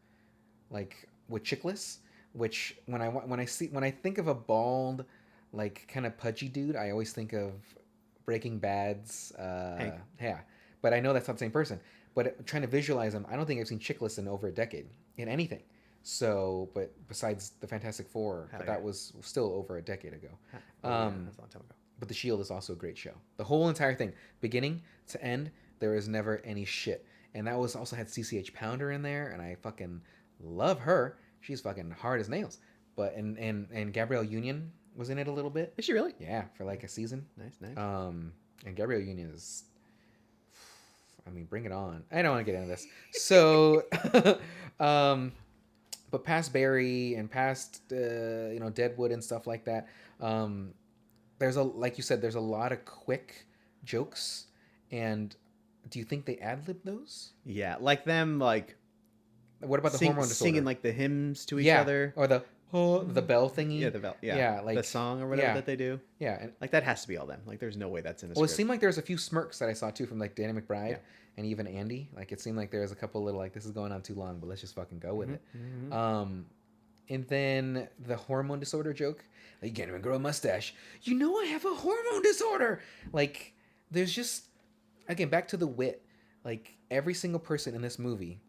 like with Chickless. Which when I think of a bald, like kind of pudgy dude, I always think of Breaking Bad's yeah, but I know that's not the same person. But trying to visualize him, I don't think I've seen Chickless in over a decade in anything. So, but besides the Fantastic Four, but that was still over a decade ago. That's a long time ago. But The Shield is also a great show. The whole entire thing, beginning to end, there was never any shit. And that was also had CCH Pounder in there, and I fucking love her. She's fucking hard as nails. But and Gabrielle Union was in it a little bit. Is she really? Yeah, for like a season. Nice. And Gabrielle Union is, I mean, bring it on. I don't want to get into this. So, but past Barry and past Deadwood and stuff like that, there's like you said, there's a lot of quick jokes. And do you think they ad-lib those? Yeah, like them, like. What about the hormone disorder? Singing like the hymns to each other, or the bell thingy. Yeah, the bell. Yeah, like the song or whatever that they do. Yeah, and like that has to be all them. Like, there's no way that's in the Well, script. it seemed like there was a few smirks that I saw too from like Danny McBride and even Andy. Like, it seemed like there was a couple little like, this is going on too long, but let's just fucking go with it. Mm-hmm. And then the hormone disorder joke. Like, you can't even grow a mustache. You know I have a hormone disorder. Like, there's just, again, back to the wit. Like, every single person in this movie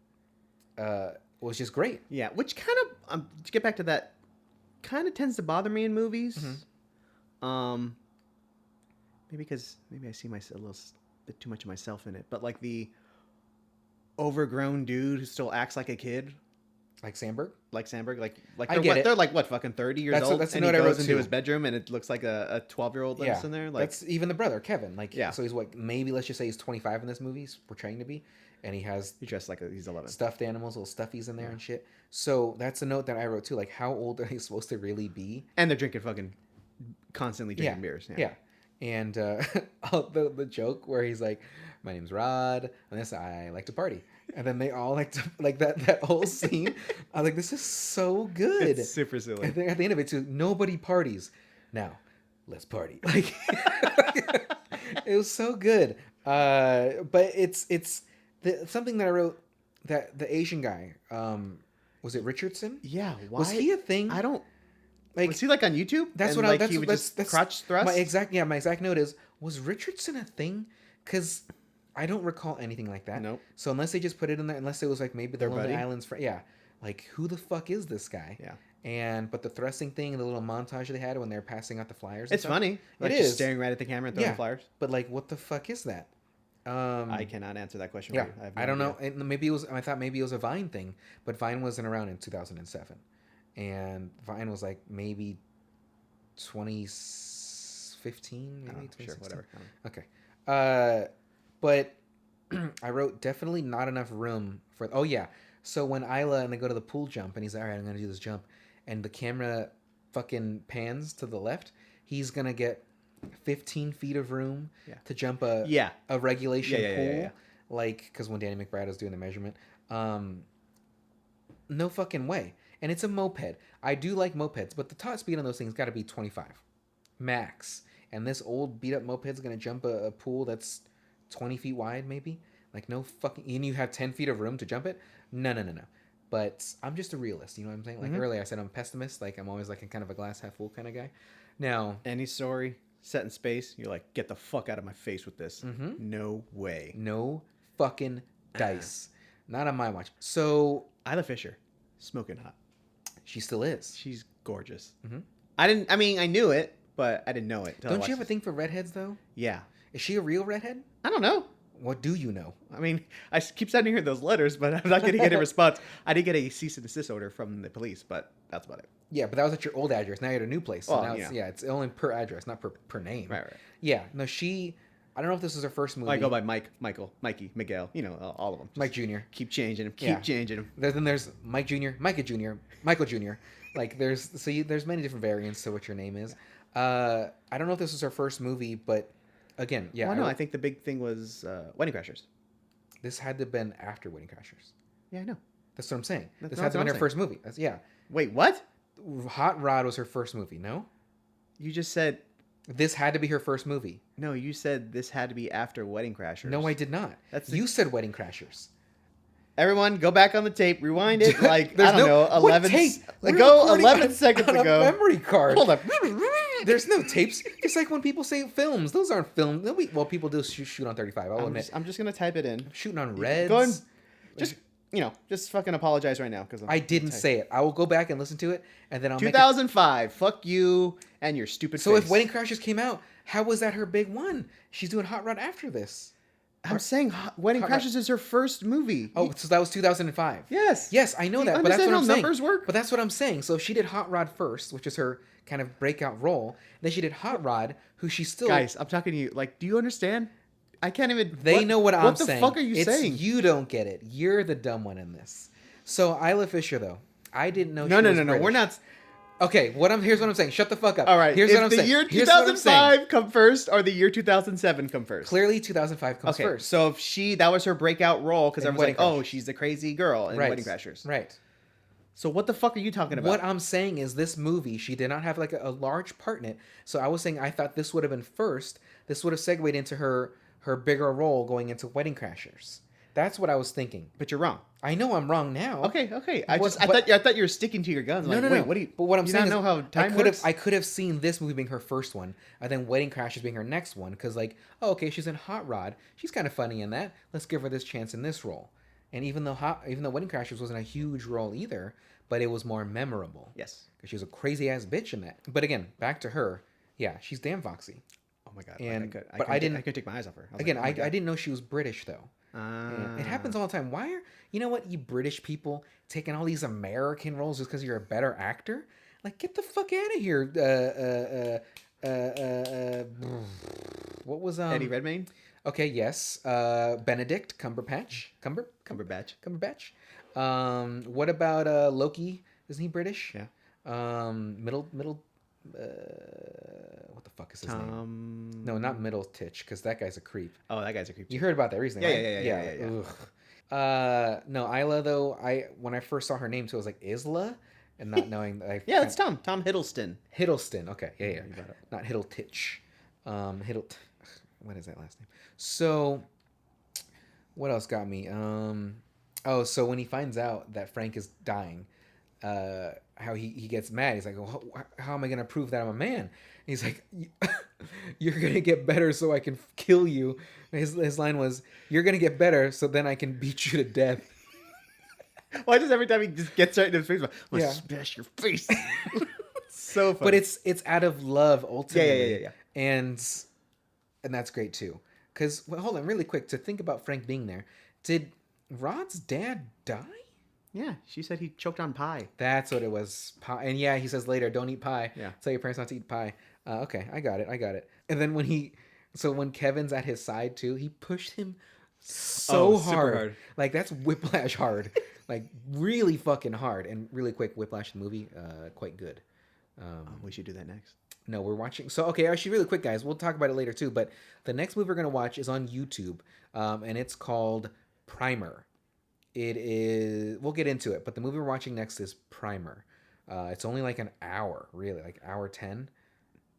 was just great. Yeah, which kind of, to get back to that, kind of tends to bother me in movies. Mm-hmm. Maybe because I see myself a little bit too much of myself in it. But like the overgrown dude who still acts like a kid. Like Samberg? Like I get it. They're like, what, fucking 30 years old? That's and he goes into his bedroom and it looks like a 12-year-old lives in there. Like, that's even the brother, Kevin. Like, so he's what, maybe let's just say he's 25 in this movie. He's portraying to be. And he dressed like he's 11. Stuffed animals, little stuffies in there and shit. So that's a note that I wrote too. Like, how old are they supposed to really be? And they're drinking fucking, constantly drinking beers. Yeah. And the joke where he's like, my name's Rod, and this I like to party. And then they all like to, like that whole scene. I was like, this is so good. It's super silly. And then at the end of it too, nobody parties. Now, let's party. Like, it was so good. But it's something that I wrote, that the Asian guy, was it Richardson? Yeah. Why? Was he a thing? I don't. Like, was he like on YouTube? That's what like, that's he would that's, just that's crotch thrust. My exact note is, was Richardson a thing? Because I don't recall anything like that. Nope. So unless they just put it in there, unless it was like maybe the Lonely buddy? Islands, like who the fuck is this guy? Yeah. But the thrusting thing, the little montage they had when they were passing out the flyers. It's funny. Like, it just is staring right at the camera and throwing flyers. But like, what the fuck is that? I cannot answer that question. Yeah, for you. I don't know. Maybe it was. I thought maybe it was a Vine thing, but Vine wasn't around in 2007, and Vine was like maybe 2015, maybe 2016. Sure, whatever. Okay. But I wrote definitely not enough room for. Oh yeah. So when Isla and they go to the pool jump, and he's like, all right, I'm gonna do this jump, and the camera fucking pans to the left, he's gonna get 15 feet of room to jump a regulation pool, like, because when Danny McBride was doing the measurement, no fucking way. And it's a moped. I do like mopeds, but the top speed on those things got to be 25 max. And this old beat up moped's gonna jump a pool that's 20 feet wide, maybe. Like, no fucking. And you have 10 feet of room to jump it. No. But I'm just a realist. You know what I'm saying? Like earlier, I said I'm a pessimist. Like, I'm always like a kind of a glass half full kind of guy. Now, any story set in space, you're like, get the fuck out of my face with this. No way. No fucking dice. Not on my watch. So Isla Fischer, smoking hot. She still is. She's gorgeous. I knew it, but I didn't know it. Don't you have a thing for redheads though? Yeah. Is she a real redhead? I don't know. What do you know? I mean, I keep sending her those letters, but I'm not getting any response. I did get a cease and desist order from the police, but that's about it. Yeah, but that was at your old address. Now you're at a new place. So now yeah. It's only per address, not per name. Right. Yeah. No, I don't know if this was her first movie. I go by Mike, Michael, Mikey, Miguel. You know, all of them. Just Mike Jr. Keep changing him. Changing him. Then there's Mike Jr., Micah Jr., Michael Jr. Like, there's many different variants to what your name is. I don't know if this was her first movie, but again, yeah. Well, no, I think the big thing was Wedding Crashers. This had to have been after Wedding Crashers. Yeah, I know. That's what I'm saying. This had to have been her first movie. Wait, what? Hot Rod was her first movie, no? You just said... This had to be her first movie. No, you said this had to be after Wedding Crashers. No, I did not. You said Wedding Crashers. Everyone, go back on the tape, rewind it. Like, I don't know, 11 tape? Go 11 seconds on ago. A memory card. Hold up. There's no tapes. Just like when people say films, those aren't films. Well, people do shoot on 35. I'll admit. I'm just gonna type it in. Shooting on Reds. Go and just fucking apologize right now because I didn't say it. I will go back and listen to it, and then I'll 2005. Fuck you and your stupid So face. if Wedding Crashers came out, how was that her big one? She's doing Hot Rod after this. I'm saying Wedding Crashers is her first movie. Oh, so that was 2005. Yes. Yes, I know that, but that's what I'm saying. Numbers work? But that's what I'm saying. So if she did Hot Rod first, which is her kind of breakout role, then she did Hot Rod, who she's still... Guys, I'm talking to you. Like, do you understand? I can't even... They know what I'm saying. What the fuck are you saying? You don't get it. You're the dumb one in this. So Isla Fisher, though, I didn't know. No. British. We're not. Okay, here's what I'm saying. Shut the fuck up. All right. Here's what I'm saying. The year 2005 come first, or the year 2007 come first. Clearly, 2005 comes okay, first. so if that was her breakout role, because everyone's like, Wedding oh, she's the crazy girl in Wedding Crashers. Right. So what the fuck are you talking about? What I'm saying is this movie, she did not have like a large part in it. So I was saying I thought this would have been first. This would have segued into her bigger role going into Wedding Crashers. That's what I was thinking. But you're wrong. I know I'm wrong now. Okay. I thought you were sticking to your guns. No. Wait, what do you? But what I'm saying know is, how time works? I could have seen this movie being her first one, and then Wedding Crashers being her next one, because okay, she's in Hot Rod, she's kind of funny in that. Let's give her this chance in this role. And even though Wedding Crashers wasn't a huge role either, but it was more memorable. Yes, because she was a crazy ass bitch in that. But again, back to her. Yeah, she's damn foxy. Oh my god. And I couldn't take my eyes off her. I didn't know she was British though. It happens all the time. Why are you know what you British people taking all these American roles just because you're a better actor? Like, get the fuck out of here. What was Eddie Redmayne? Okay, yes. Benedict Cumberbatch. Cumberbatch. What about Loki? Isn't he British? Yeah. What the fuck is his name? No, not Middletitch, because that guy's a creep. Oh, that guy's a creep. You heard about that recently, right? Yeah. No, Isla though. When I first saw her name too, I was like Isla, and not knowing that. Yeah, it's Tom Hiddleston. Hiddleston. Okay, yeah. Not Hiddletitch. What is that last name? So, what else got me? So when he finds out that Frank is dying, how he gets mad. He's like, well, how am I gonna prove that I'm a man? And he's like, you're gonna get better so I can kill you. And his line was, you're gonna get better so then I can beat you to death. Why does every time he just gets right in his face, I'm gonna smash your face. So funny. But it's out of love ultimately. Yeah. And that's great too. Because hold on, really quick, to think about Frank being there. Did Rod's dad die? Yeah, she said he choked on pie. That's what it was. Pie. And yeah, he says later, don't eat pie. Yeah. Tell your parents not to eat pie. Okay, I got it. And then when Kevin's at his side too, he pushed him so hard. Like, that's Whiplash hard. Like, really fucking hard. And really quick, Whiplash the movie, quite good. We should do that next. No, we're watching. So, okay, actually, really quick, guys. We'll talk about it later too. But the next movie we're going to watch is on YouTube. And it's called Primer. It is, we'll get into it, but the movie we're watching next is Primer. It's only like an hour, really, like hour 10.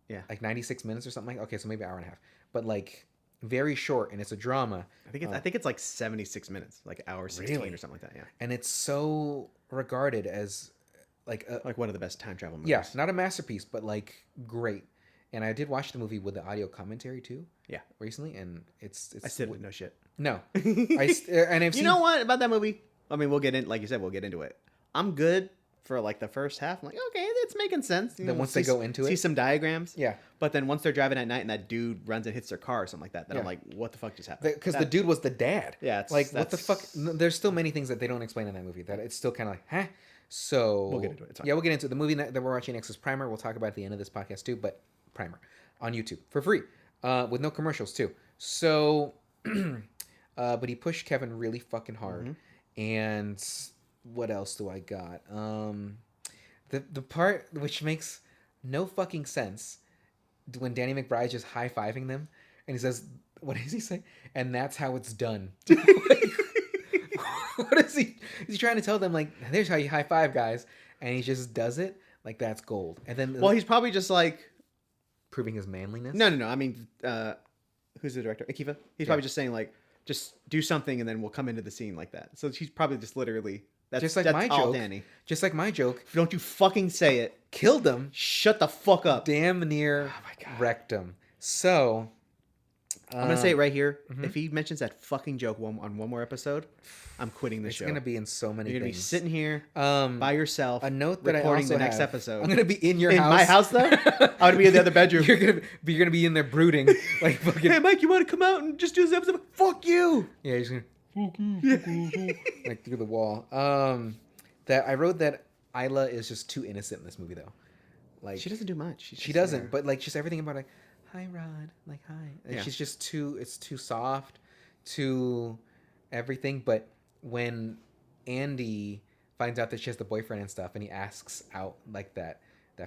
Yeah. Like 96 minutes or something. Okay, so maybe an hour and a half. But like very short, and it's a drama. I think it's like 76 minutes, like hour 16 or something like that, yeah. And it's so regarded as like one of the best time travel movies. Yeah, not a masterpiece, but like great. And I did watch the movie with the audio commentary too. Yeah. Recently, and it's I still didn't know shit. No. You know what about that movie? I mean, we'll get into it. I'm good for like the first half. I'm like, okay, it's making sense. Then once they go into it, see some diagrams. Yeah. But then once they're driving at night and that dude runs and hits their car or something like that, then I'm like, what the fuck just happened? Because the dude was the dad. Yeah. What the fuck? There's still many things that they don't explain in that movie that it's still kind of like, huh? So we'll get into it. Yeah, we'll get into it. The movie that we're watching next is Primer. We'll talk about it at the end of this podcast too, but Primer on YouTube for free, with no commercials too. So, but he pushed Kevin really fucking hard. And what else do I got? The part which makes no fucking sense when Danny McBride just high-fiving them, and he says, what does he say? And that's how it's done. What is he? Is he trying to tell them, like, there's how you high-five, guys, and he just does it? Like, that's gold. And then, well, he's probably just like proving his manliness. No. I mean, who's the director? Akiva. He's probably just saying like, just do something and then we'll come into the scene like that. So he's probably just literally Just like that's my all joke. Danny. Just like my joke. Don't you fucking say it. Killed him. Shut the fuck up. Damn near Oh my God. wrecked him. So I'm gonna say it right here. Mhm. If he mentions that fucking joke on one more episode, I'm quitting the it's show. gonna be in so many You're gonna things. be sitting here Um, by yourself. a note that I recording also the next have. episode. I'm gonna be in your In house. my house, though? I would be in the other bedroom. You're gonna be in there brooding, like fucking. Hey, Mike, you want to come out and just do this episode? Fuck you. Yeah, he's gonna like through the wall. That I wrote that Isla is just too innocent in this movie though. Like She doesn't do much. She's she just doesn't, there. but like just everything about like, hi Rod, like hi. And Yeah. she's just too. It's too soft, too everything. But when Andy finds out that she has the boyfriend and stuff, and he asks out like that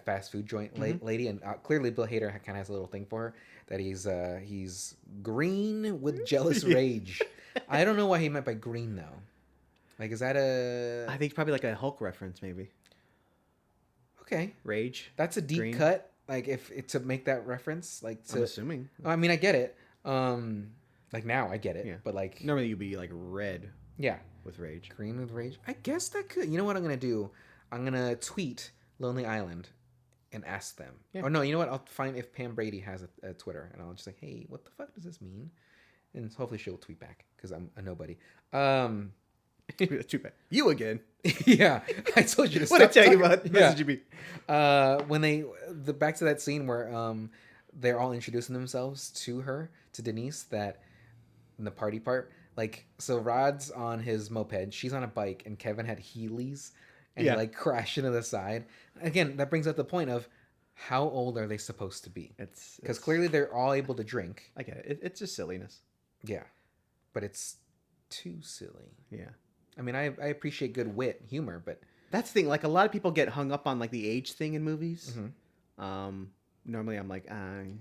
fast food joint lady, and clearly Bill Hader kind of has a little thing for her. That he's green with jealous rage. I don't know what he meant by green though. Like, is that a? I think probably like a Hulk reference, maybe. Okay, Rage. that's a deep Green. cut. Like, if to make that reference, like I'm to. assuming. I mean, I get it. Like now, I get it. Yeah. But like, Normally you'd be like red yeah, with rage. green with rage. I guess that could. You know what I'm gonna do? I'm gonna tweet Lonely Island and ask them. Yeah. Oh no, you know what? I'll find if Pam Brady has a Twitter, and I'll just like, hey, what the fuck does this mean? And hopefully she'll tweet back because I'm a nobody. Too bad. You again. Yeah, I told you to. What I stop tell you talking. about message me. When back to that scene where they're all introducing themselves to her, to Denise, that in the party part, like, so Rod's on his moped, she's on a bike, and Kevin had Heelys, and Yeah. he like crashed into the side. Again, that brings up the point of how old are they supposed to be? It's Because clearly they're all able to drink. I get it. It's just silliness. Yeah, but it's too silly. Yeah. I mean, I appreciate good wit, humor, but That's the thing. Like a lot of people get hung up on like the age thing in movies. Mhm. Normally I'm like,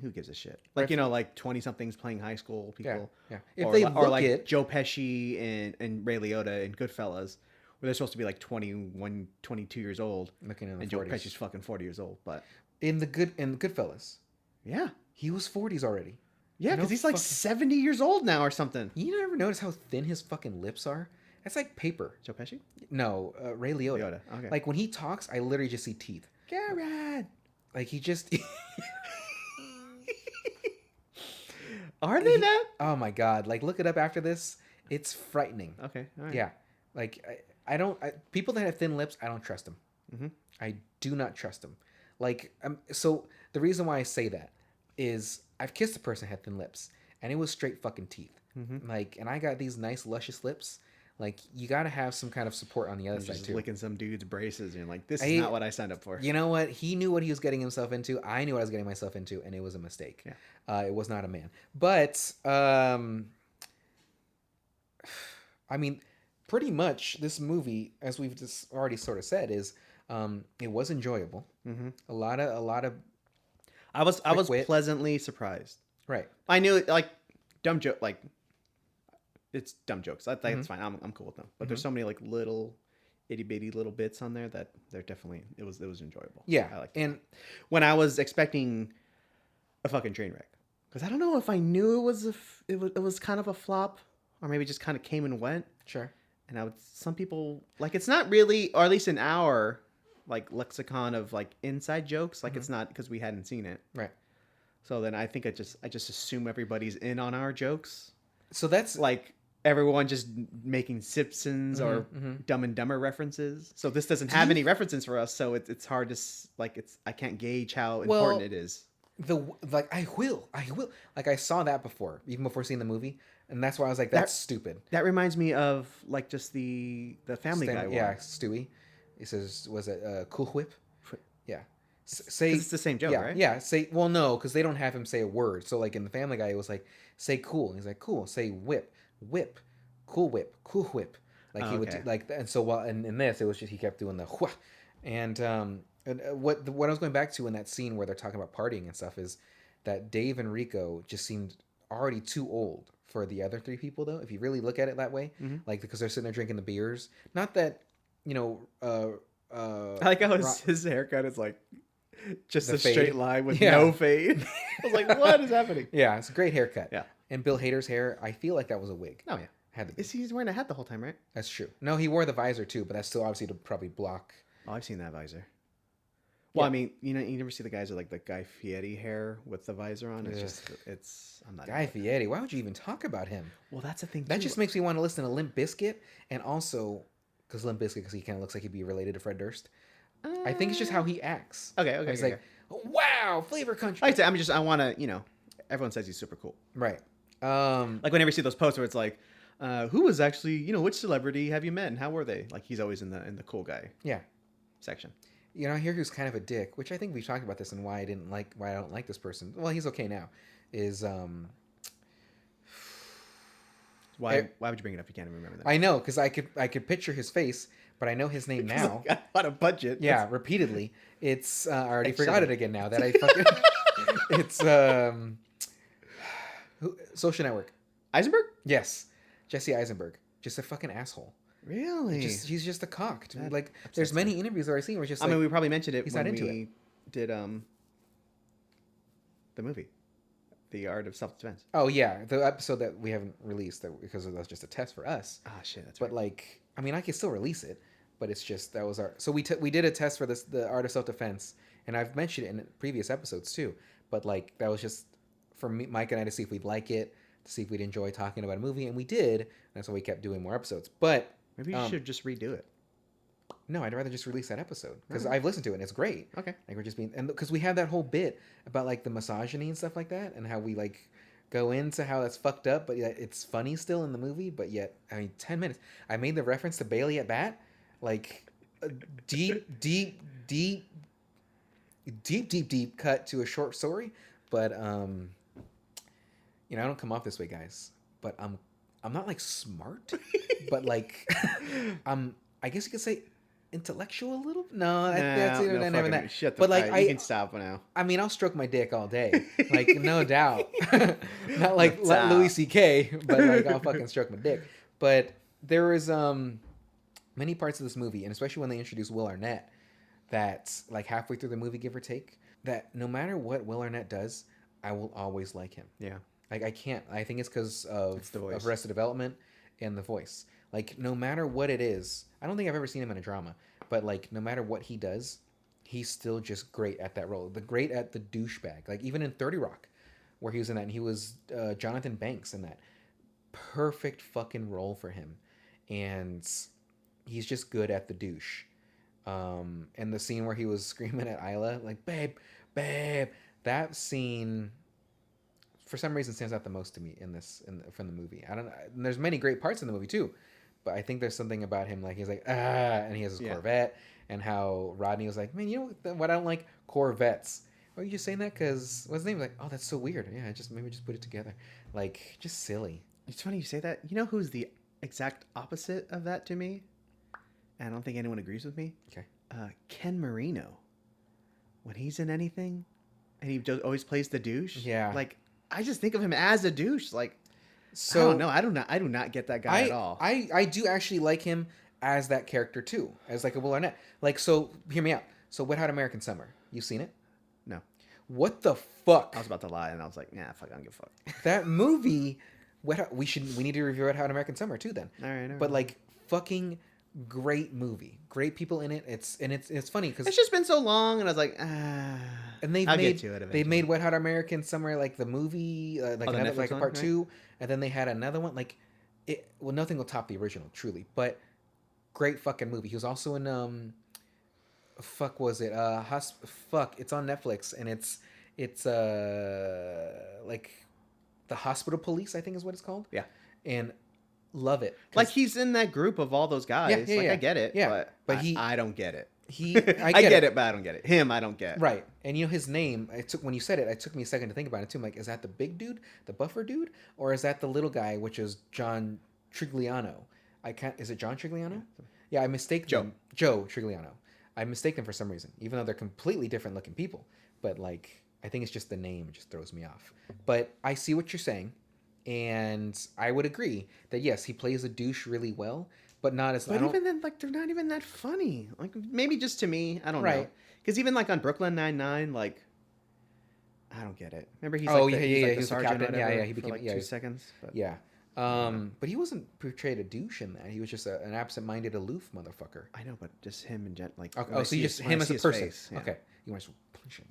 who gives a shit? Like, you know, like 20 somethings playing high school people. yeah. If Or they or look like it, Joe Pesci and Ray Liotta in Goodfellas, where they're supposed to be like 21, 22 years old, looking in the and Joe 40s. Pesci's fucking 40 years old. But in the Goodfellas, yeah, he was 40s already. yeah, No because he's like fucking- 70 years old now or something. You never notice how thin his fucking lips are? That's like paper. Joe Pesci, No, Ray Liotta. Liotta. Okay. Like when he talks, I literally just see teeth. Garrett. Like he just. Are they that? Oh my god! Like look it up after this. It's frightening. Okay. All right. Yeah, like I don't. People that have thin lips, I don't trust them. Mhm. I do not trust them. Like so the reason why I say that is I've kissed a person that had thin lips, and it was straight fucking teeth. Mhm. Like, and I got these nice luscious lips. Like you got to have some kind of support on the other You're side just too. licking some dude's braces, and you're like, this is not what I signed up for. You know what? He knew what he was getting himself into. I knew what I was getting myself into, and it was a mistake. Yeah. It was not a man. But I mean, pretty much this movie, as we've just already sort of said, is it was enjoyable. Mm-hmm. A lot of I was wit. pleasantly surprised. right. I knew it, like dumb joke, like it's dumb jokes. That's fine. I'm cool with them. But there's so many like little itty bitty little bits on there that they're definitely it was enjoyable. Yeah, I liked and when I was expecting a fucking train wreck, because I don't know if I knew it was kind of a flop, or maybe just kind of came and went. sure. And some people like it's not really, or at least in our like lexicon of like inside jokes, like it's not because we hadn't seen it. Right. So then I think I just assume everybody's in on our jokes. So that's Like everyone just making Simpsons or mhm. Dumb and Dumber references. So this doesn't have any references for us. So it's hard to I can't gauge how important it is. I will. Like I saw that before, even before seeing the movie, and that's why I was like, that's stupid. That reminds me of like just the Family Guy one. Yeah, Stewie. He says, was it Cool Whip? Yeah. Say 'Cause it's the same joke, yeah, right? Yeah. Say well, no, because they don't have him say a word. So like in the Family Guy, it was like say cool. And he's like cool. Say whip, cool whip. Like he would do, okay. like, and so while in this, it was just he kept doing the wha, and what I was going back to in that scene where they're talking about partying and stuff is that Dave and Rico just seemed already too old for the other three people though. If you really look at it that way, like because they're sitting there drinking the beers. Not that I like how his haircut is like just The a fade. straight line with Yeah. no fade. I was like, what is happening? Yeah, it's a great haircut. Yeah. And Bill Hader's hair, I feel like that was a wig. Oh yeah. Had to be. He's wearing a hat the whole time, right? That's true. No, he wore the visor too, but that's still obviously to probably block. Oh, I've seen that visor. Well, Yeah. I mean, you never see the guys with like the Guy Fieri hair with the visor on. It's Ugh. just, I'm not. Guy Fieri. Why would you even talk about him? Well, that's the thing. That too. just makes me want to listen to Limp Bizkit, and also because Limp Bizkit, because he kind of looks like he'd be related to Fred Durst. I think it's just how he acts. Okay. He's Okay. like, wow, flavor country. Like I say, I want to, everyone says he's super cool. Right. Like whenever you see those posts where it's like, who was actually, which celebrity have you met and how were they? Like he's always in the cool guy Yeah. section. I hear who's kind of a dick, which I think we've talked about this and why I don't like this person. Well, he's okay now. Is Why would you bring it up? You can't even remember that. I know because I could picture his face, but I know his name now. On a budget. Yeah, repeatedly. It's I already Excellent. forgot it again now that I fucking. It's Social Network. Eisenberg? Yes, Jesse Eisenberg, just a fucking asshole. Really? He's just a cock. That Like upsets there's many interviews where I see where it's just. I Like, mean, we probably mentioned it he's when not into we did the movie, The Art of Self-Defense. oh yeah, the episode that we haven't released because that's just a test for us. Ah, shit, that's But like, I mean, I can still release it, but it's just that was our. So we did a test for the art of self defense, and I've mentioned it in previous episodes too. But like that was just for me, Mike and I to see if we'd like it, to see if we'd enjoy talking about a movie, and we did. And that's why we kept doing more episodes. But Maybe you should just redo it. no, I'd rather just release that episode because I've listened to it and it's great. Okay. Like we're just being, and because we have that whole bit about like the misogyny and stuff like that, and how we like go into how that's fucked up, but yet it's funny still in the movie. But yet, I mean, 10 minutes. I made the reference to Bailey at bat, like a deep cut to a short story. But I don't come off this way, guys. But I'm not like smart, but like I guess you could say intellectual a little. No, that's no, not even that. Shut the But like you can stop now. I mean, I'll stroke my dick all day, like no doubt. Not like That's out. Louis C.K., but like I'll fucking stroke my dick. But there is many parts of this movie, and especially when they introduce Will Arnett, that's like halfway through the movie, give or take, that no matter what Will Arnett does, I will always like him. Yeah. Like I can't. I think it's because of the voice. Arrested Development and the voice. Like no matter what it is, I don't think I've ever seen him in a drama, but like no matter what he does, he's still just great at that role. Great at the douchebag. Like even in 30 Rock, where he was in that, and he was Jonathan Banks in that. Perfect fucking role for him, and he's just good at the douche. And the scene where he was screaming at Isla, like babe, that scene for some reason stands out the most to me from the movie. I don't know. And there's many great parts in the movie too, but I think there's something about him, like he's like and he has his Corvette, and how Rodney was like, man, you know what I don't like? Corvettes. Oh, you just saying that because what's his name? Like, oh, that's so weird. Yeah, maybe just put it together. Like, just silly. It's funny you say that. You know who's the exact opposite of that to me? And I don't think anyone agrees with me. Okay. Ken Marino. When he's in anything, and he always plays the douche. Yeah. Like I just think of him as a douche. Like, So I don't know. I do not get that guy at all. I do actually like him as that character too, as like a Will Arnett. Like, so hear me out. So Wet Hot American Summer, you seen it? No. What the fuck? I was about to lie, and I was like, nah, fuck, I don't give a fuck. That movie, we need to review Wet Hot American Summer too then. All right. But like fucking great movie, great people in it. It's funny because It's just been so long, and I was like, ah. and they've I'll made get to it eventually. they've made Wet Hot American Summer like the movie, like the another Netflix like a one, part right? 2, and then they had another one like it. Well, nothing will top the original, truly, but great fucking movie. He was also in fuck was it fuck it's on Netflix, and it's like the Hospital Police, I think is what it's called. Yeah. And love it. Like he's in that group of all those guys. Yeah, like yeah. I get it. Yeah. But He- I don't get it. I get it, but I don't get it. Him, I don't get. Right. And his name, when you said it, it took me a second to think about it too. I'm like, is that the big dude, the buffer dude? Or is that the little guy, which is John Trigliano? Is it John Trigliano? Yeah, I mistake them. Joe Trigliano. I mistake them for some reason, even though they're completely different looking people. But like, I think it's just the name just throws me off. But I see what you're saying. And I would agree that yes, he plays a douche really well, but not as. But even then, like they're not even that funny. Like maybe just to me, I don't know. Right. Because even like on Brooklyn Nine-Nine, like I don't get it. Remember he's Oh, like yeah, he's like he the was the sergeant or captain. Yeah, whatever he became for like 2 seconds. But. Yeah. But he wasn't portrayed a douche in that. He was just an absent-minded, aloof motherfucker. I know, but just him and like. Okay. Oh, so you just him as a person. Yeah. Okay. You want to punch him.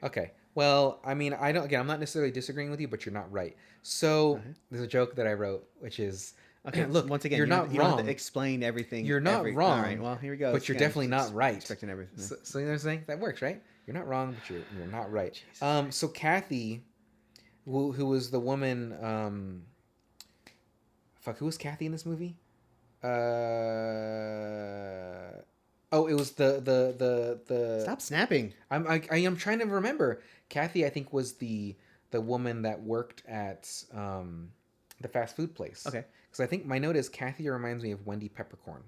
Okay. Well, I mean, I don't. Again, I'm not necessarily disagreeing with you, but you're not right. So there's a joke that I wrote, which is, okay. Look, once again, you're not you wrong. Don't have to explain everything. You're not wrong. All right. Well, here we go. But you're definitely not right. Expecting everything. So you know what I'm saying? That works, right? You're not wrong, but you're not right. Jesus. So Kathy, who was the woman? Fuck, who was Kathy in this movie? Oh, it was the. Stop snapping. I'm trying to remember. Kathy, I think, was the woman that worked at the fast food place. Okay. Because I think my note is Kathy reminds me of Wendy Peppercorn.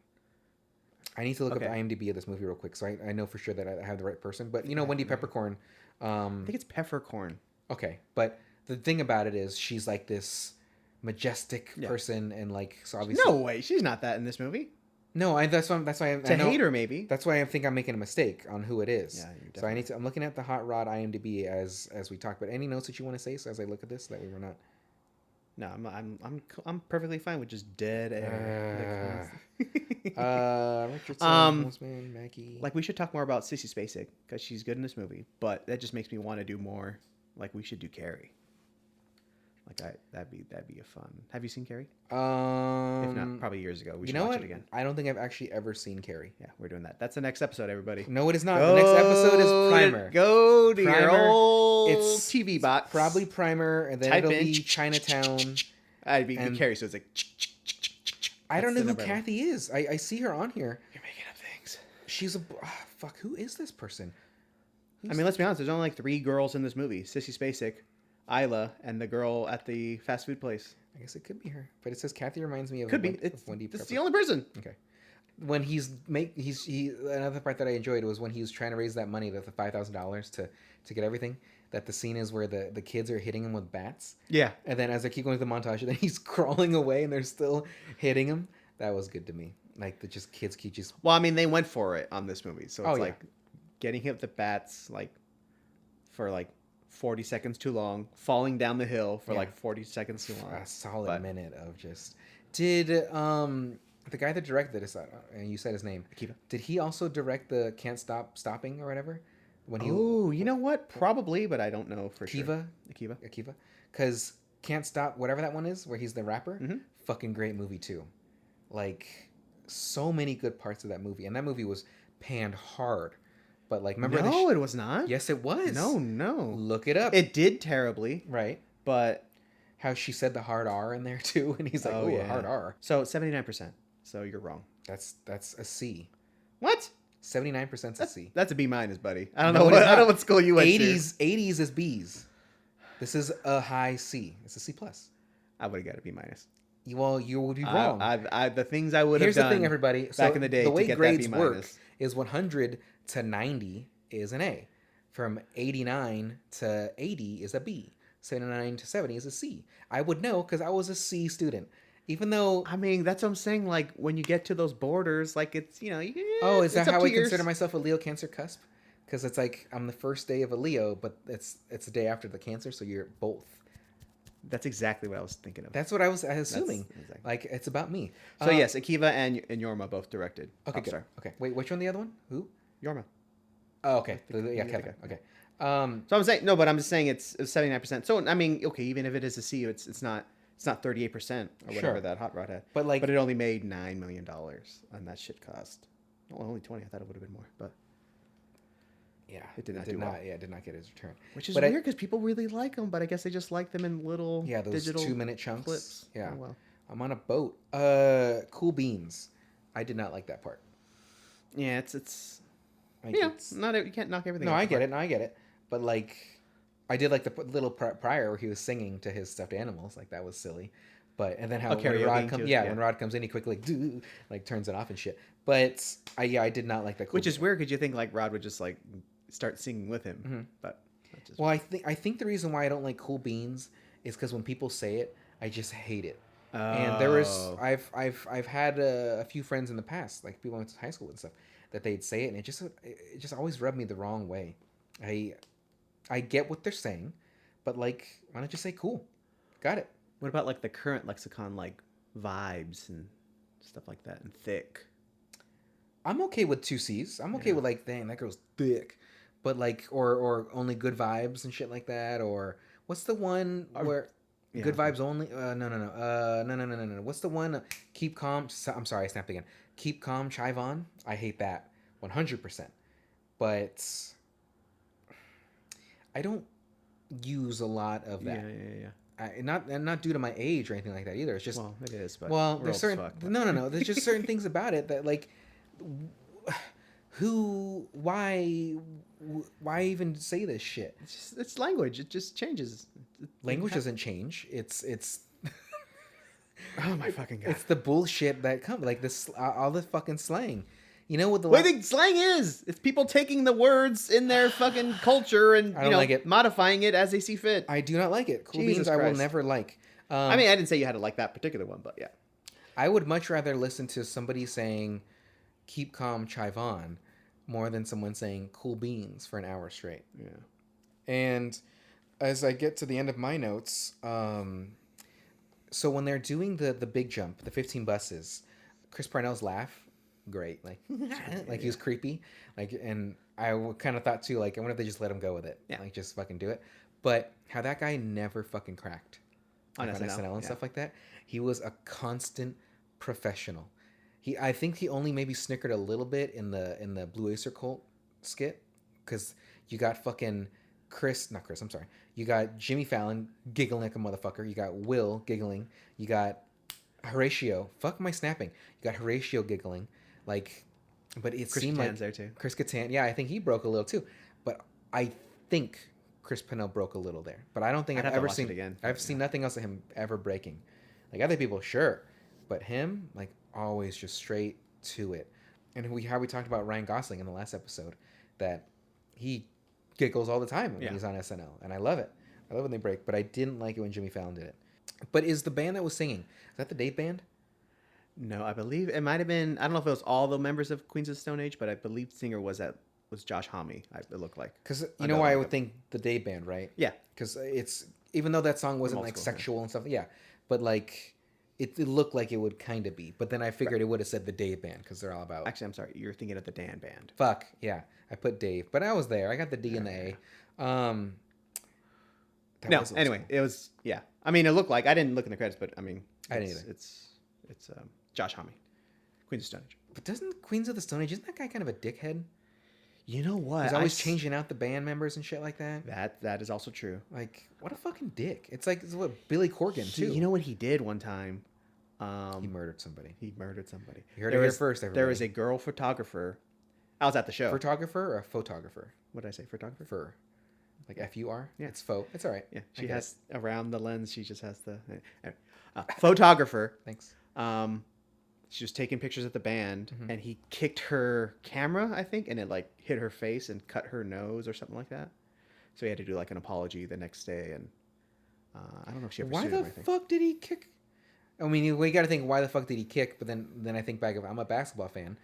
I need to look up the IMDb of this movie real quick, so I know for sure that I have the right person. But Wendy Peppercorn. I think it's peppercorn. Okay, but the thing about it is she's like this majestic person, and like so obviously. No way, she's not that in this movie. No, that's why to hate her maybe. That's why I think I'm making a mistake on who it is. Yeah, so I need to. I'm looking at the Hot Rod IMDb as we talk. But any notes that you want to say so as I look at this that we were not. No, I'm perfectly fine with just dead air. Richardson, Holtzman, Mackie. Like we should talk more about Sissy Spacek because she's good in this movie, but that just makes me want to do more. Like we should do Carrie. Like that'd be a fun. Have you seen Carrie? If not, probably years ago. We should watch it again. I don't think I've actually ever seen Carrie. Yeah, we're doing that. That's the next episode, everybody. No, it is not. The next episode is Primer. Go to Primer, your old it's TV box. Probably Primer, and then it'll be Chinatown. I'd be Carrie, so it's like. I don't know who Kathy is. I see her on here. You're making up things. She's a fuck. Who is this person? I mean, let's be honest. There's only like 3 girls in this movie: Sissy Spacek, Isla, and the girl at the fast food place. I guess it could be her, but it says Kathy reminds me of Wendy Pepper. It's the only person. Okay. When he another part that I enjoyed was when he was trying to raise that money, the $5,000 to get everything. That the scene is where the kids are hitting him with bats. Yeah. And then as I keep going through the montage, then he's crawling away and they're still hitting him. That was good to me. Like the kids keep just. Well, I mean, they went for it on this movie, so it's like getting hit with the bats like for like 40 seconds too long, falling down the hill for like 40 seconds too long. A solid minute of just. Did the guy that directed this, and you said his name, Akiva, did he also direct the Can't Stop Stopping or whatever? Oh, you know what? Probably, but I don't know for sure. Akiva. Because Can't Stop, whatever that one is, where he's the rapper, fucking great movie too. Like, so many good parts of that movie. And that movie was panned hard. But, like, remember... No, it was not. Yes, it was. No. Look it up. It did terribly. Right. But... How she said the hard R in there, too. And he's like, a hard R. So, 79%. So, you're wrong. That's a C. What? 79% a C. That's a B minus, buddy. I don't know what school you went to. 80s is B's. This is a high C. It's a C plus. I would have got a B minus. Well, you would be wrong. The things I would have done. Here's the thing, everybody. Back in the day, the way to get grades that B work minus. is 100 to 90 is an A. From 89 to 80 is a B. 79 to 70 is a C. I would know because I was a C student. Even though... I mean, that's what I'm saying. Like, when you get to those borders, like, it's, Oh, is that how I consider myself a Leo Cancer cusp? Because it's like, I'm the first day of a Leo, but it's the day after the Cancer, so you're both. That's exactly what I was thinking of. That's what I was assuming. Exactly. Like, it's about me. So, yes, Akiva and Jorma both directed. Okay, good. Okay. Wait, which one the other one? Who? Jorma. Oh, okay. Yeah, Kevin. Okay. So I'm saying, no, but I'm just saying it's 79%. So, I mean, okay, even if it is a C, it's not 38% or whatever that Hot Rod had. But it only made $9 million, and that shit cost only 20. I thought it would have been more, but yeah, it did not do well. Yeah, it did not get his return. Which is weird because people really like them, but I guess they just like them in little those digital 2-minute chunks. Clips. Yeah. Oh, well. I'm on a boat. Cool beans. I did not like that part. Yeah, it's not you can't knock everything. No, I get it. But like. I did like the little prior where he was singing to his stuffed animals, like that was silly, and then how when Rod comes, when Rod comes in, he quickly like turns it off and shit. But I did not like that. Which is weird because you think like Rod would just like start singing with him, but I think the reason why I don't like Cool Beans is because when people say it, I just hate it. And there was I've had a few friends in the past, like people I went to high school with and stuff, that they'd say it, and it just always rubbed me the wrong way. I get what they're saying, but like, why don't you say cool? Got it. What about like the current lexicon, like vibes and stuff like that, and thick? I'm okay with 2 C's. I'm okay with like, dang, that girl's thick. But like, or only good vibes and shit like that. Or what's the one where good vibes only? No. What's the one? Keep calm. I'm sorry, I snapped again. Keep calm, Chivon. I hate that 100%. But I don't use a lot of that. Not due to my age or anything like that either. It's just it is. But there's certain no. There's just certain things about it that like, why even say this shit? It's language. It just changes. Language doesn't change. It's oh my fucking god! It's the bullshit that comes like this all the fucking slang. You know what the what the slang is? It's people taking the words in their fucking culture and like it. Modifying it as they see fit. I do not like it. Cool Jesus beans Christ. I will never like. I mean, I didn't say you had to like that particular one, but yeah. I would much rather listen to somebody saying "keep calm, Chivon" more than someone saying "cool beans" for an hour straight. Yeah. And as I get to the end of my notes, so when they're doing the big jump, the 15 buses, Chris Parnell's laugh, great, like like he was creepy, like, and I kind of thought too, like, I wonder if they just let him go with it, like just fucking do it. But how that guy never fucking cracked like, on SNL and stuff like that. He was a constant professional. I think he only maybe snickered a little bit in the Blue Oyster Cult skit, because you got fucking you got Jimmy Fallon giggling like a motherfucker. You got Will giggling. You got Horatio. Fuck my snapping. You got Horatio giggling. Like, but it Chris seemed Kattan's like there too. Chris Kattan. Yeah, I think he broke a little too. But I think Chris Parnell broke a little there. But I don't think I've ever seen it again. I've seen nothing else of him ever breaking. Like other people, sure, but him, like, always just straight to it. And how we talked about Ryan Gosling in the last episode, that he giggles all the time when he's on SNL, and I love it. I love when they break, but I didn't like it when Jimmy Fallon did it. But is the band that was singing, is that the Date Band? No, I believe it might have been. I don't know if it was all the members of Queens of the Stone Age, but I believe the singer was Josh Homme. It looked like. Because you know why I would think the Date Band, right? Yeah. Because it's, even though that song wasn't like sexual and stuff, but like it looked like it would kind of be. But then I figured it would have said the Dave Band, because they're all about. Actually, I'm sorry. You're thinking of the Dan Band. Fuck yeah, I put Dave, but I was there. I got the D and the A. Anyway, it was I mean, it looked like, I didn't look in the credits, but I mean, I didn't either. It's Josh Homme, Queens of Stone Age. But doesn't Queens of the Stone Age, isn't that guy kind of a dickhead? You know what? He's always changing out the band members and shit like that. That is also true. Like, what a fucking dick. It's like, it's what Billy Corgan too. You know what he did one time? He murdered somebody. You heard it here first, everybody. There was a girl photographer. I was at the show. Photographer or a photographer? What did I say? Photographer? Fur. Like F-U-R? Yeah. It's faux. It's all right. Yeah. She has around the lens. She just has the photographer. Thanks. She was taking pictures of the band, and he kicked her camera, I think, and it like hit her face and cut her nose or something like that. So he had to do like an apology the next day, and I don't know if she ever sued him or anything. Why the fuck did he kick? I mean, we got to think, why the fuck did he kick? But then I think back of, I'm a basketball fan,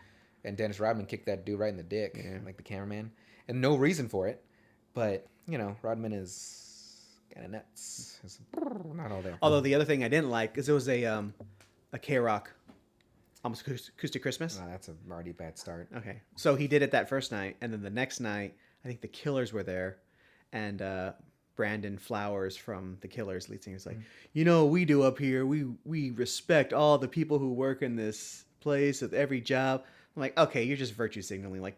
and Dennis Rodman kicked that dude right in the dick, like the cameraman, and no reason for it. But you know, Rodman is kind of nuts. It's not all there. Although the other thing I didn't like is it was a K-Rock almost acoustic Christmas. Oh, that's a already bad start. Okay, so he did it that first night, and then the next night, I think the Killers were there, and Brandon Flowers from the Killers, lead singer, is like, you know, we do up here. We respect all the people who work in this place with every job. I'm like, okay, you're just virtue signaling. Like,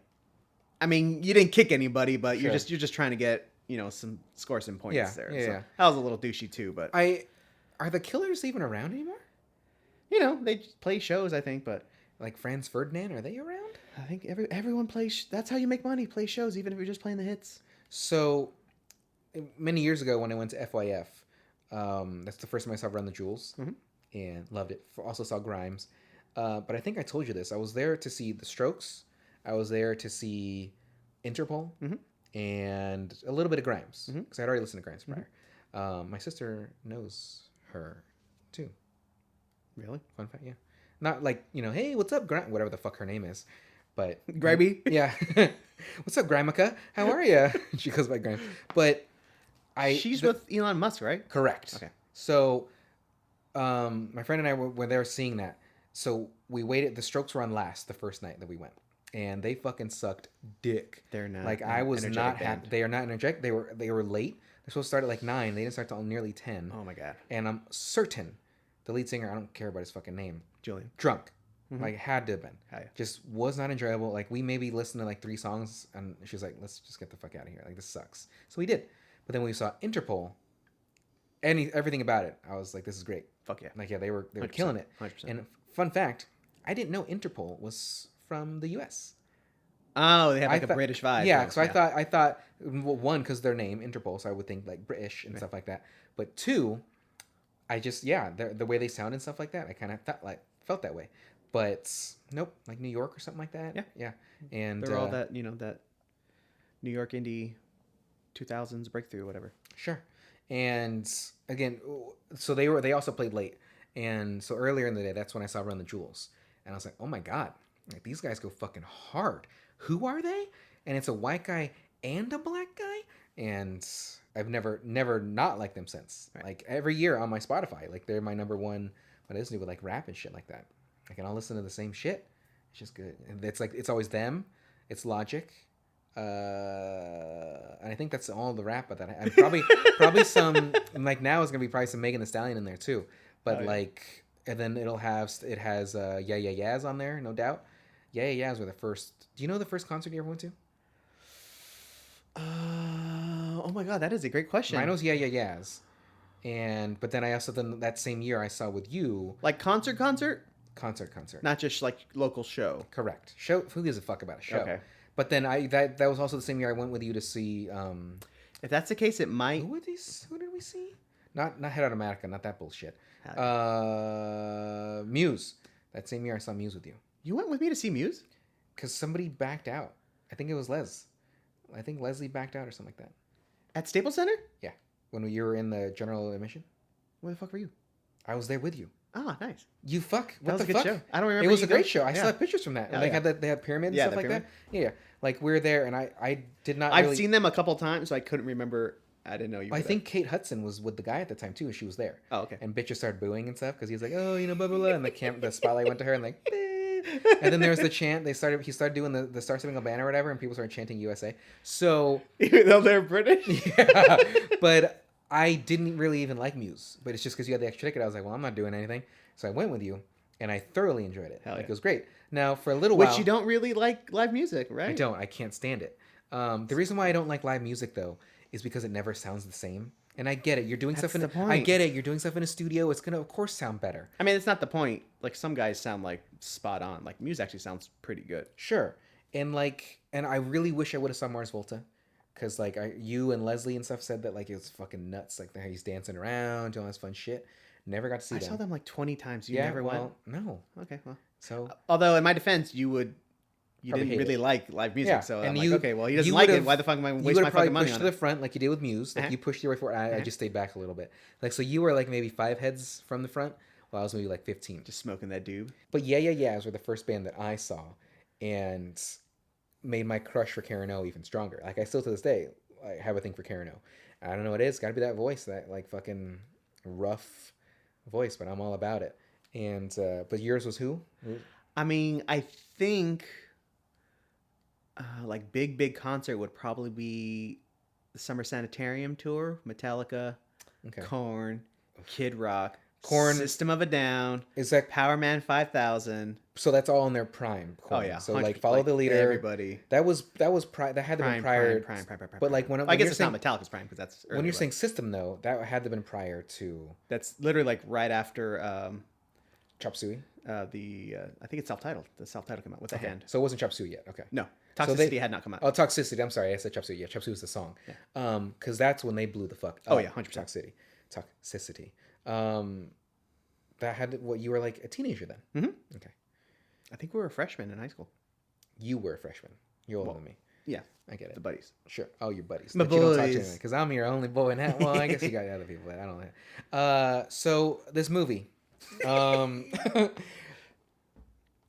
I mean, you didn't kick anybody, but you're just trying to get, you know, score some points there. So that was a little douchey too. But are the Killers even around anymore? You know, they play shows, I think, but like Franz Ferdinand, are they around? I think everyone plays. That's how you make money. Play shows, even if you're just playing the hits. So many years ago, when I went to FYF, that's the first time I saw Run the Jewels, and loved it. Also saw Grimes, but I think I told you this. I was there to see the Strokes. I was there to see Interpol, and a little bit of Grimes, because I'd already listened to Grimes prior. My sister knows her too. Really? Fun fact, yeah. Not like, you know, hey, what's up, whatever the fuck her name is, but Grimy. Yeah. What's up, Grimica? How are you? She goes by Grimes, but she's with Elon Musk, right? Correct. Okay. So my friend and I were there seeing that. So we waited. The Strokes were on last the first night that we went, and they fucking sucked dick. They're not like an I was energetic not band. happy. They are not energetic. They were late. They're supposed to start at like 9. They didn't start till nearly 10. Oh my god. And I'm certain the lead singer, I don't care about his fucking name, Julian. drunk. Like had to have been. Hell yeah. Just was not enjoyable. Like we maybe listened to like 3 songs, and she was like, "Let's just get the fuck out of here. Like this sucks." So we did. But then when we saw Interpol, everything about it, I was like, "This is great." Fuck yeah. Like yeah, they were 100%, killing it. 100%. And fun fact, I didn't know Interpol was from the U.S. Oh, they have like a British vibe. Yeah, so I thought well, one, because their name Interpol, so I would think like British and stuff like that. But 2, I just the way they sound and stuff like that, I kind of felt that way. But nope, like New York or something like that. Yeah. And they're all that that New York indie 2000s breakthrough, whatever. Sure. And again, so they also played late, and so earlier in the day, that's when I saw Run the Jewels, and I was like, oh my god, like these guys go fucking hard. Who are they? And it's a white guy and a black guy, and I've never not liked them since. Right. Like every year on my Spotify, like they're my number one. What I listen to with like rap and shit like that. Like, and I'll listen to the same shit. It's just good. And it's like it's always them. It's Logic. And I think that's all the rap about that. And probably some like now is gonna be probably some Megan Thee Stallion in there too. But like, and then it has Yeah Yeah Yeahs on there, no doubt. Yeah Yeah Yeahs were the first. Do you know the first concert you ever went to? Oh my god, that is a great question. Mine was Yeah Yeah Yeahs, but then I also that same year I saw with you like concert, not just like local show. Correct. Show. Who gives a fuck about a show? Okay. But then that was also the same year I went with you to see. If that's the case, it might. Who did we see? Not Head Automatica, not that bullshit. Muse. That same year I saw Muse with you. You went with me to see Muse? Because somebody backed out. I think it was I think Leslie backed out or something like that. At Staples Center? Yeah. When you were in the general admission. Where the fuck were you? I was there with you. Ah, nice. You fuck. What that was the a good fuck? show. I don't remember. It was a great show. I still have pictures from that. Yeah, they had pyramid and stuff like that. Yeah. Like we were there, and I did not. I've seen them a couple times, so I couldn't remember. I didn't know you. I think Kate Hudson was with the guy at the time too, and she was there. Oh, okay. And bitches started booing and stuff because he was like, oh, blah blah blah, and the spotlight went to her, and like, and then there was the chant. He started doing the Star Spangled Banner or whatever, and people started chanting USA. So even though they're British. Yeah, but I didn't really even like Muse, but it's just because you had the extra ticket. I was like, well, I'm not doing anything, so I went with you, and I thoroughly enjoyed it. It was great. Now for a little while, which you don't really like live music, right? I don't. I can't stand it. The reason why I don't like live music though is because it never sounds the same. And I get it. You're doing stuff I get it. You're doing stuff in a studio. It's gonna, of course, sound better. I mean, it's not the point. Like some guys sound like spot on. Like Muse actually sounds pretty good. Sure. And I really wish I would have saw Mars Volta, because like you and Leslie and stuff said that like it was fucking nuts. Like he's dancing around, doing all this fun shit. Never got to see them. I saw them like 20 times. You never went? No. Okay. Well. So. Although in my defense, you didn't really like live music, so and I'm like, okay, well, he doesn't like it. Why the fuck am I wasting my fucking money on it? You would have pushed to the front like you did with Muse. Like you pushed your way forward. I just stayed back a little bit. Like so, you were like maybe 5 heads from the front, while I was maybe like 15. Just smoking that doob. But Yeah Yeah Yeahs were the first band that I saw, and made my crush for Karen O even stronger. Like I still to this day have a thing for Karen O. I don't know what it is. Got to be that voice, that like fucking rough voice, but I'm all about it. And but yours was who? I mean, I think like big concert would probably be the Summer Sanitarium tour, Metallica, Korn, Kid Rock, Korn, System of a Down. Is that Power Man 5000? So that's all in their prime. Korn. Oh yeah. So like Follow the Leader. Everybody. That had to be prior. Prime. But like when I guess it's not Metallica's prime because that's when you're saying System though, that had to have been prior to. That's literally like right after. Chop Suey. I think it's self-titled. The self-titled came out with the hand. So it wasn't Chop Suey yet. Okay. No. Toxicity had not come out. Oh, Toxicity. I'm sorry. I said Chop Suey. Yeah, Chop Suey was the song. Yeah. Because that's when they blew the fuck up. Oh, yeah, 100%. Toxicity. That had what you were like a teenager then. Mm-hmm. Okay. I think we were freshmen in high school. You were a freshman. You're older than me. Yeah. I get it. The buddies. Sure. Oh, your buddies. My boys. Because I'm your only boy in that. Well, I guess you got other people, but I don't know. So this movie.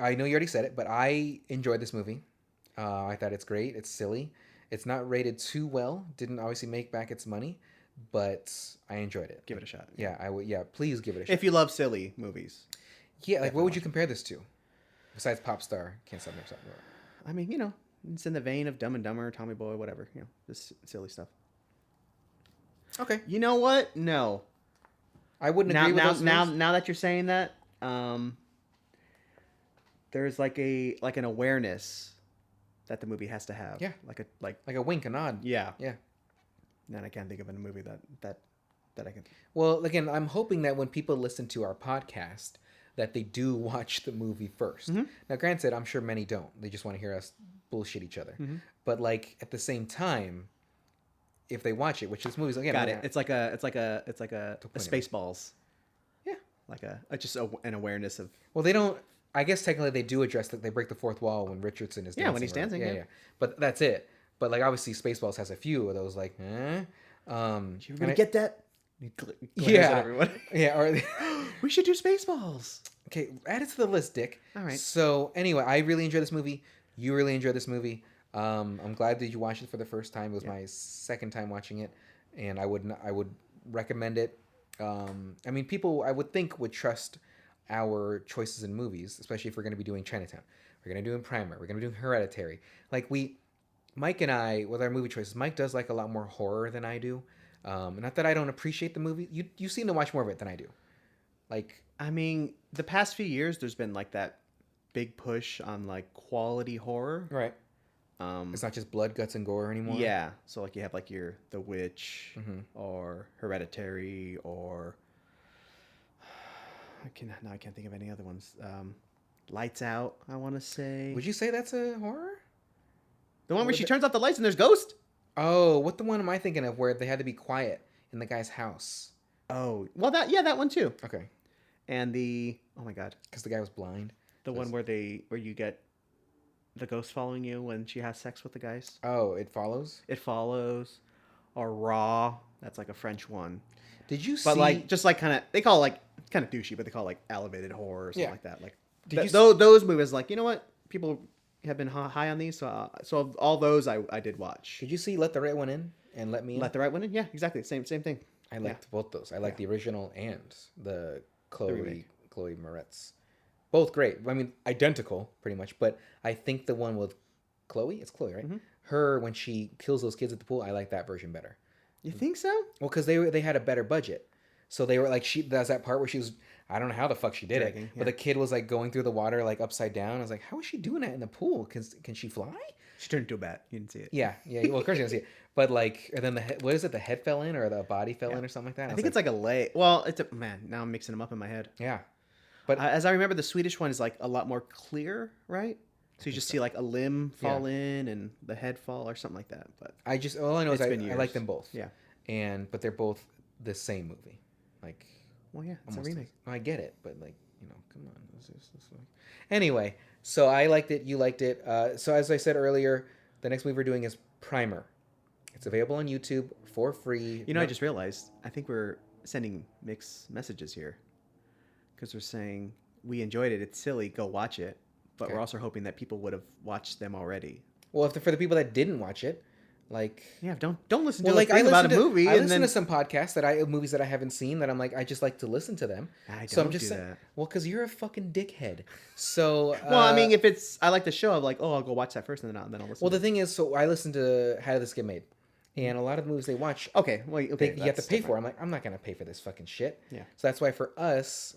I know you already said it, but I enjoyed this movie. I thought it's great. It's silly. It's not rated too well. Didn't obviously make back its money, but I enjoyed it. Give it a shot. Yeah, I would. Yeah, please give it a shot. If you love silly movies. Yeah, like what would you compare this to? Besides Popstar, Can't Stop, Never Stop. I mean, it's in the vein of Dumb and Dumber, Tommy Boy, whatever. This silly stuff. Okay. You know what? No. I wouldn't agree with those moves. Now that you're saying that, there's like an awareness that the movie has to have. Yeah. Like a wink, a nod. Yeah. Yeah. And I can't think of a movie that I can. Well, again, I'm hoping that when people listen to our podcast, that they do watch the movie first. Mm-hmm. Now, granted, I'm sure many don't. They just want to hear us bullshit each other. Mm-hmm. But like at the same time, if they watch it, which this movie's again, Got it. It's like a Spaceballs. Yeah. Like an awareness of. Well, they don't. I guess technically they do address that they break the fourth wall when Richardson is dancing. Yeah, when he's dancing. Yeah. But that's it. But like obviously Spaceballs has a few of those like. You're gonna get that. Yeah. At everyone. Yeah. Or we should do Spaceballs. Okay, add it to the list, Dick. All right. So anyway, I really enjoyed this movie. You really enjoyed this movie. I'm glad that you watched it for the first time. It was my second time watching it, and I would recommend it. I mean, people I would think would trust our choices in movies, especially if we're going to be doing Chinatown. We're going to do in Primer. We're going to be doing Hereditary. Like Mike and I, with our movie choices, Mike does like a lot more horror than I do. Not that I don't appreciate the movie. You seem to watch more of it than I do. Like, I mean, the past few years, there's been like that big push on like quality horror. Right. It's not just blood, guts, and gore anymore. Yeah. So like you have like The Witch or Hereditary or I can't think of any other ones. Lights Out, I want to say. Would you say that's a horror? The one where she turns off the lights and there's ghosts? Oh, what the one am I thinking of where they had to be quiet in the guy's house? Oh, well that one too. Okay. And oh my god, because the guy was blind. The one where you get the ghost following you when she has sex with the guys. Oh, It Follows? It Follows. Or Raw. That's like a French one. Did you see... But like, just like kind of, they call it like, kind of douchey, but they call it like elevated horror or something like that. Like, those movies, like, you know what? People have been high on these, so all those I did watch. Did you see Let the Right One In and Let Me In? Let the Right One In? Yeah, exactly. Same thing. I liked both those. I liked the original and the Chloe Moretz. Both great. I mean, identical, pretty much. But I think the one with Chloe, it's Chloe, right? Mm-hmm. Her, when she kills those kids at the pool, I like that version better. You think so? Well, because they had a better budget. So they were like, there's that part where she was, I don't know how the fuck she did it, but the kid was like going through the water like upside down. I was like, how is she doing that in the pool? Can she fly? She turned into a bat. You didn't see it. Yeah. Well, of course you didn't see it. But like, and then what is it? The head fell in or the body fell in or something like that? I think it's like a leg. Well, man, now I'm mixing them up in my head. Yeah. But as I remember, the Swedish one is like a lot more clear, right? So you just see like a limb fall in and the head fall or something like that. But all I know is I like them both. Yeah. But they're both the same movie. Like, well, yeah, it's a remake. I get it, but like, come on. Anyway, so I liked it. You liked it. So as I said earlier, the next movie we're doing is Primer. It's available on YouTube for free. I just realized, I think we're sending mixed messages here. Because we're saying, we enjoyed it, it's silly, go watch it. But we're also hoping that people would have watched them already. Well, for the people that didn't watch it, like... Yeah, don't listen to like about a movie. I listen to some podcasts movies that I haven't seen that I'm like, I just like to listen to them. I don't so I'm just do saying, that. Well, because you're a fucking dickhead. So... well, I mean, if I like the show, I'm like, I'll go watch that first and then I'll listen. Well, the thing is, so I listen to How Did This Get Made? And a lot of the movies they watch, you have to pay for. I'm like, I'm not gonna pay for this fucking shit. Yeah. So that's why for ours,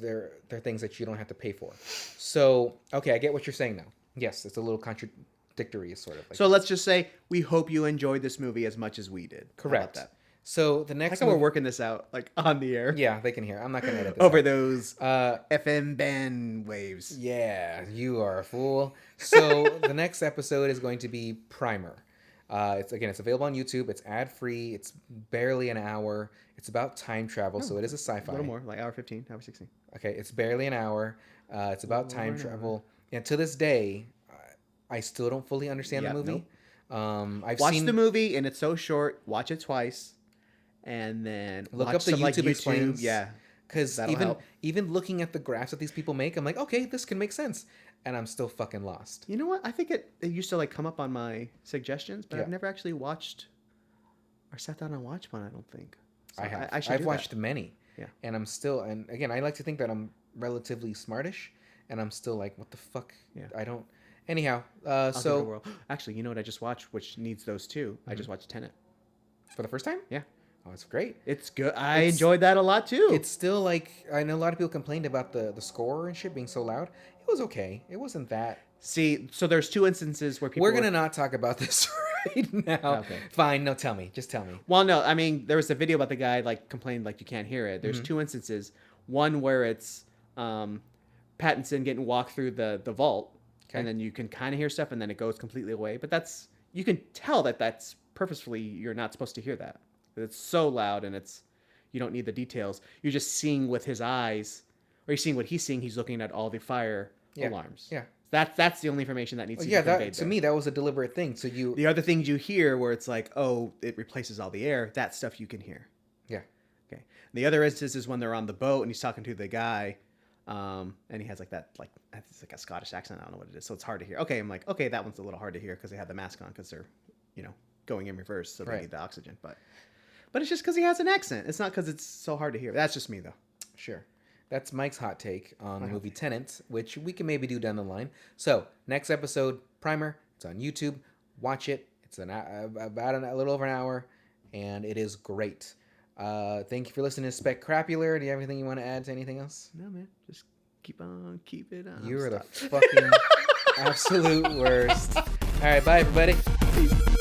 they're things that you don't have to pay for. So okay, I get what you're saying now. Yes, it's a little contradictory, sort of. Like, so let's just say we hope you enjoyed this movie as much as we did. Correct. How about that? So the next, we're working this out like on the air. Yeah, they can hear. I'm not gonna edit this over out. Those FM band waves. Yeah, you are a fool. So the next episode is going to be Primer. It's available on YouTube. It's ad free. It's barely an hour. It's about time travel, so it is a sci-fi. A little more, like hour 15, hour 16. Okay, it's barely an hour. It's about time travel, and to this day, I still don't fully understand the movie. Nope. I've seen the movie, and it's so short. Watch it twice, and then look up the YouTube explains. Yeah, because even looking at the graphs that these people make, I'm like, okay, this can make sense. And I'm still fucking lost. You know what? I think it used to like come up on my suggestions, but I've never actually watched or sat down and watched one. I don't think. So I have. I should I've do watched that. many. Yeah. And and again, I like to think that I'm relatively smartish, and I'm still like, what the fuck? Yeah. I don't. Anyhow, I'll give it a so whirl. Actually, you know what I just watched, which needs those too. I just watched Tenet. for the first time, Yeah. oh, it's great. It's good. I enjoyed that a lot too. It's still like I know a lot of people complained about the score and shit being so loud. It was okay. It wasn't that. See, so there's two instances where people. We're gonna not talk about this right now. Okay. Fine. No, tell me. Just tell me. Well, no, I mean, there was a video about the guy like complained like you can't hear it. There's two instances. One where it's Pattinson getting walked through the vault, and then you can kind of hear stuff, and then it goes completely away. But that's you can tell that that's purposefully you're not supposed to hear that. It's so loud, and you don't need the details. You're just seeing with his eyes, or you're seeing what he's seeing. He's looking at all the fire alarms. Yeah. That's the only information that needs to be Yeah, conveyed to me that was a deliberate thing. So you the other things you hear where it's like, oh, it replaces all the air. That stuff you can hear. Yeah. Okay. And the other instance is when they're on the boat and he's talking to the guy, and he has like it's like a Scottish accent. I don't know what it is, so it's hard to hear. Okay, I'm like, okay, that one's a little hard to hear because they have the mask on because they're, going in reverse, so they need the oxygen. But it's just because he has an accent. It's not because it's so hard to hear. That's just me though. Sure. That's Mike's hot take on the movie Tenet, which we can maybe do down the line. So, next episode, Primer. It's on YouTube. Watch it. It's about a little over an hour, and it is great. Thank you for listening to Specrapular. Do you have anything you want to add to anything else? No, man. Just keep it on. You are the fucking absolute worst. All right, bye, everybody. Peace.